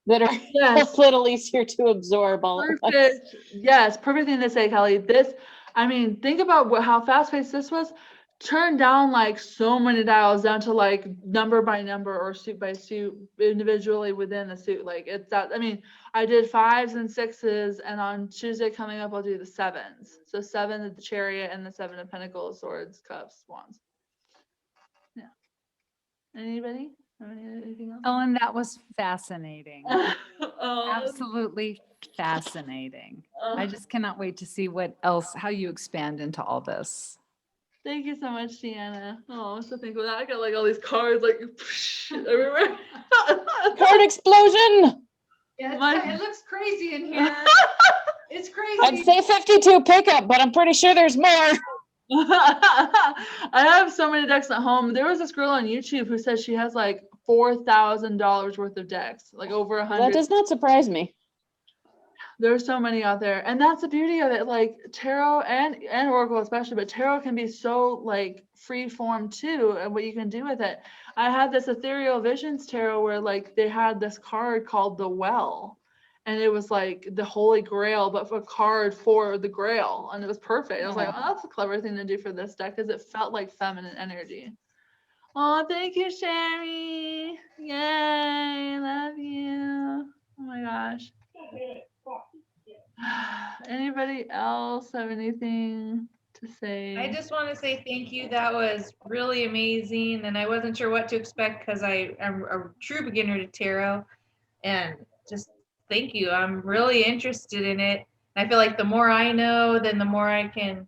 that are a little easier to absorb all at once. Perfect. Yes, perfect thing to say, Kelly. Think about how fast-paced this was. Turn down like so many dials down to like number by number or suit by suit individually within the suit. Like it's that. I did 5s and 6s, and on Tuesday coming up, I'll do the 7s. So 7 of the Chariot and the 7 of Pentacles, Swords, Cups, Wands. Yeah. Anybody? Anything else? Ellen, that was fascinating. Oh, Absolutely fascinating. I just cannot wait to see how you expand into all this. thank you so much, Deanna. Oh, I'm so thankful that I got like all these cards like everywhere. Card explosion! Yeah, it looks crazy in here. It's crazy. I'd say 52 pickup, but I'm pretty sure there's more. I have so many decks at home. There was this girl on YouTube who says she has like $4,000 worth of decks, like over 100. That does not surprise me. There's so many out there, and that's the beauty of it. Like tarot and oracle especially, but tarot can be so like free form too, and what you can do with it. I had this ethereal visions tarot where like they had this card called the Well, and it was like the Holy Grail, but for a card for the Grail, and it was perfect. I was like, oh, that's a clever thing to do for this deck because it felt like feminine energy. Oh, thank you, Sherry. Yay, love you. Oh my gosh. Anybody else have anything to say? I just want to say thank you. That was really amazing. And I wasn't sure what to expect because I am a true beginner to tarot. And just thank you. I'm really interested in it. I feel like the more I know, then the more I can,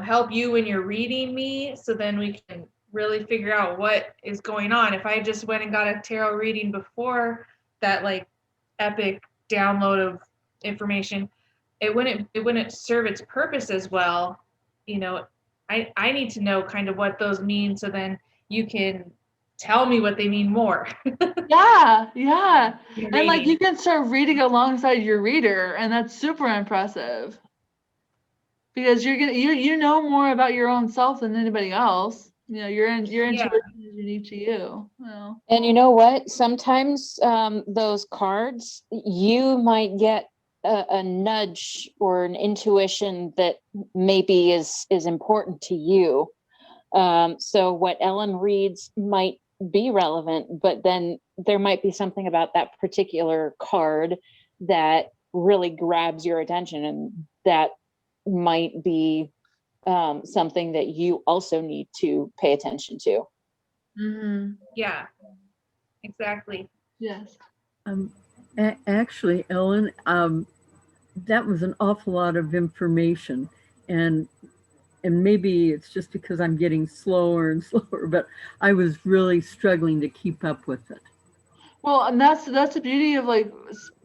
help you when you're reading me. So then we can really figure out what is going on. If I just went and got a tarot reading before that, like epic download of information, it wouldn't serve its purpose as well. I need to know kind of what those mean, so then you can tell me what they mean more. Yeah. And like you can start reading alongside your reader, and that's super impressive. Because you know more about your own self than anybody else. Your intuition is unique to you. Well. And you know what? Sometimes those cards, you might get a nudge or an intuition that maybe is important to you. So what Ellen reads might be relevant, but then there might be something about that particular card that really grabs your attention, and that might be something that you also need to pay attention to. Mm-hmm. Yeah, exactly. Yes. Actually, Ellen, that was an awful lot of information, and maybe it's just because I'm getting slower and slower, but I was really struggling to keep up with it. Well, and that's the beauty of like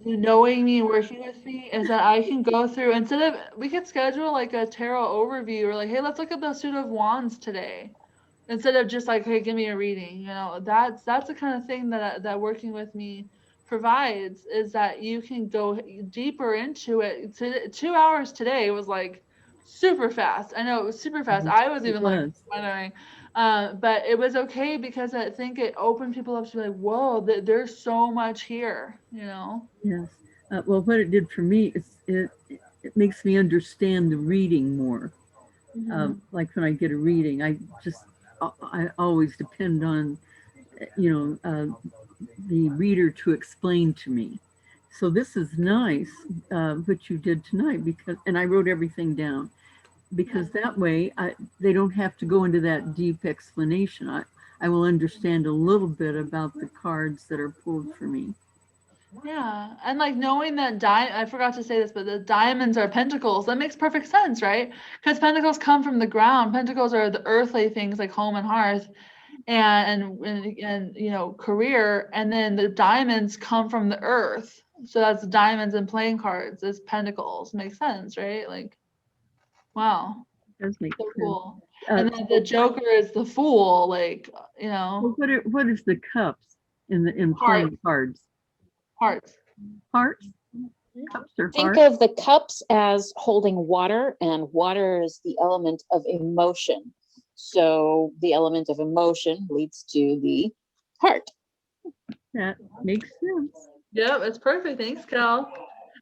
knowing me and working with me is that I can go through instead of we could schedule like a tarot overview or like, hey, let's look at the suit of wands today. Instead of just like, hey, give me a reading, you know, that's the kind of thing that working with me provides is that you can go deeper into it. 2 hours today was like super fast. I know it was super fast. I was It even like was. wondering, but it was okay because I think it opened people up to be like, whoa, there's so much here, you know. Yes. Well, what it did for me is it makes me understand the reading more. Mhm. Like when I get a reading, I always depend on, the reader to explain to me. So this is nice, what you did tonight, and I wrote everything down because that way they don't have to go into that deep explanation. I will understand a little bit about the cards that are pulled for me. Yeah, and like knowing that I forgot to say this, but the diamonds are pentacles, that makes perfect sense, right? Because pentacles come from the ground. Pentacles are the earthly things like home and hearth and you know, career, and then the diamonds come from the earth. So that's diamonds and playing cards as pentacles. Makes sense, right? Like, wow, It does make so sense. cool. And then the Joker is the fool, like, you know, What is the cups in heart, playing cards? hearts. Hearts? Cups or Think hearts? of the cups as holding water, and water is the element of emotion. So the element of emotion leads to the heart. That makes sense. Yep, it's perfect. Thanks, Cal.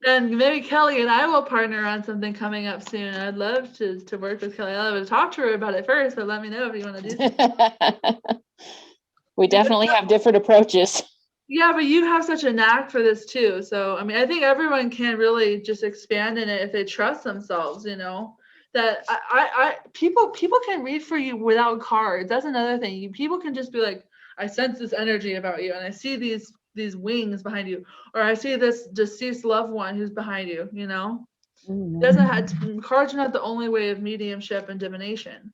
And maybe Kelly and I will partner on something coming up soon. I'd love to work with Kelly. I'll have to talk to her about it first, but let me know if you want to do something. We definitely have different approaches. Yeah, but you have such a knack for this too. So, I mean, I think everyone can really just expand in it if they trust themselves, you know. That people can read for you without cards. That's another thing. People can just be like, I sense this energy about you, and I see these wings behind you, or I see this deceased loved one who's behind you, you know. It doesn't have cards are not the only way of mediumship and divination.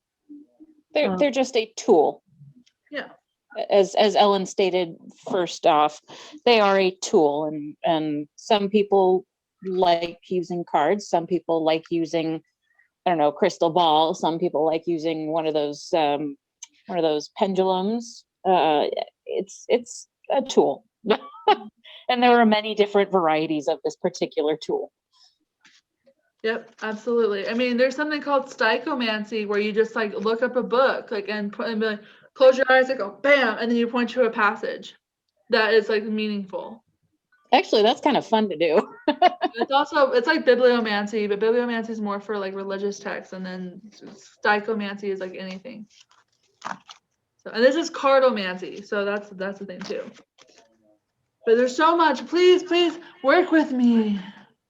They're just a tool. Yeah. As Ellen stated first off, they are a tool, and some people like using cards, some people like using, I don't know, crystal ball, some people like using one of those pendulums. It's a tool. And there are many different varieties of this particular tool. Yep, absolutely. I mean, there's something called stichomancy where you just like look up a book, like and be like, close your eyes, like go bam, and then you point to a passage that is like meaningful. Actually, that's kind of fun to do. It's like bibliomancy, but bibliomancy is more for like religious texts, and then stichomancy is like anything. So, and this is cardomancy, so that's the thing too. But there's so much. Please work with me.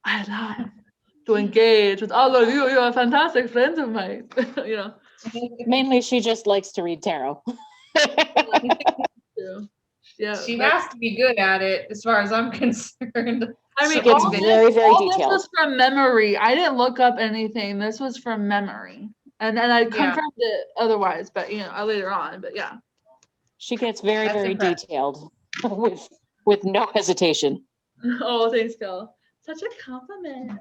I love to engage with all of you. You are fantastic friends of mine. You know. Mainly, she just likes to read tarot. Yeah. She has to be good at it, as far as I'm concerned. I mean, She gets all very, very this detailed. was from memory. I didn't look up anything. This was from memory, and I confirmed it otherwise, but you know, later on. But yeah. She gets very, That's very impressive. detailed with no hesitation. Oh, thanks, Kel. Such a compliment.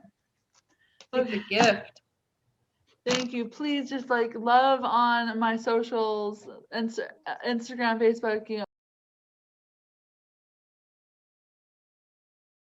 It's a gift. Thank you. Please just like love on my socials, Instagram, Facebook, you know.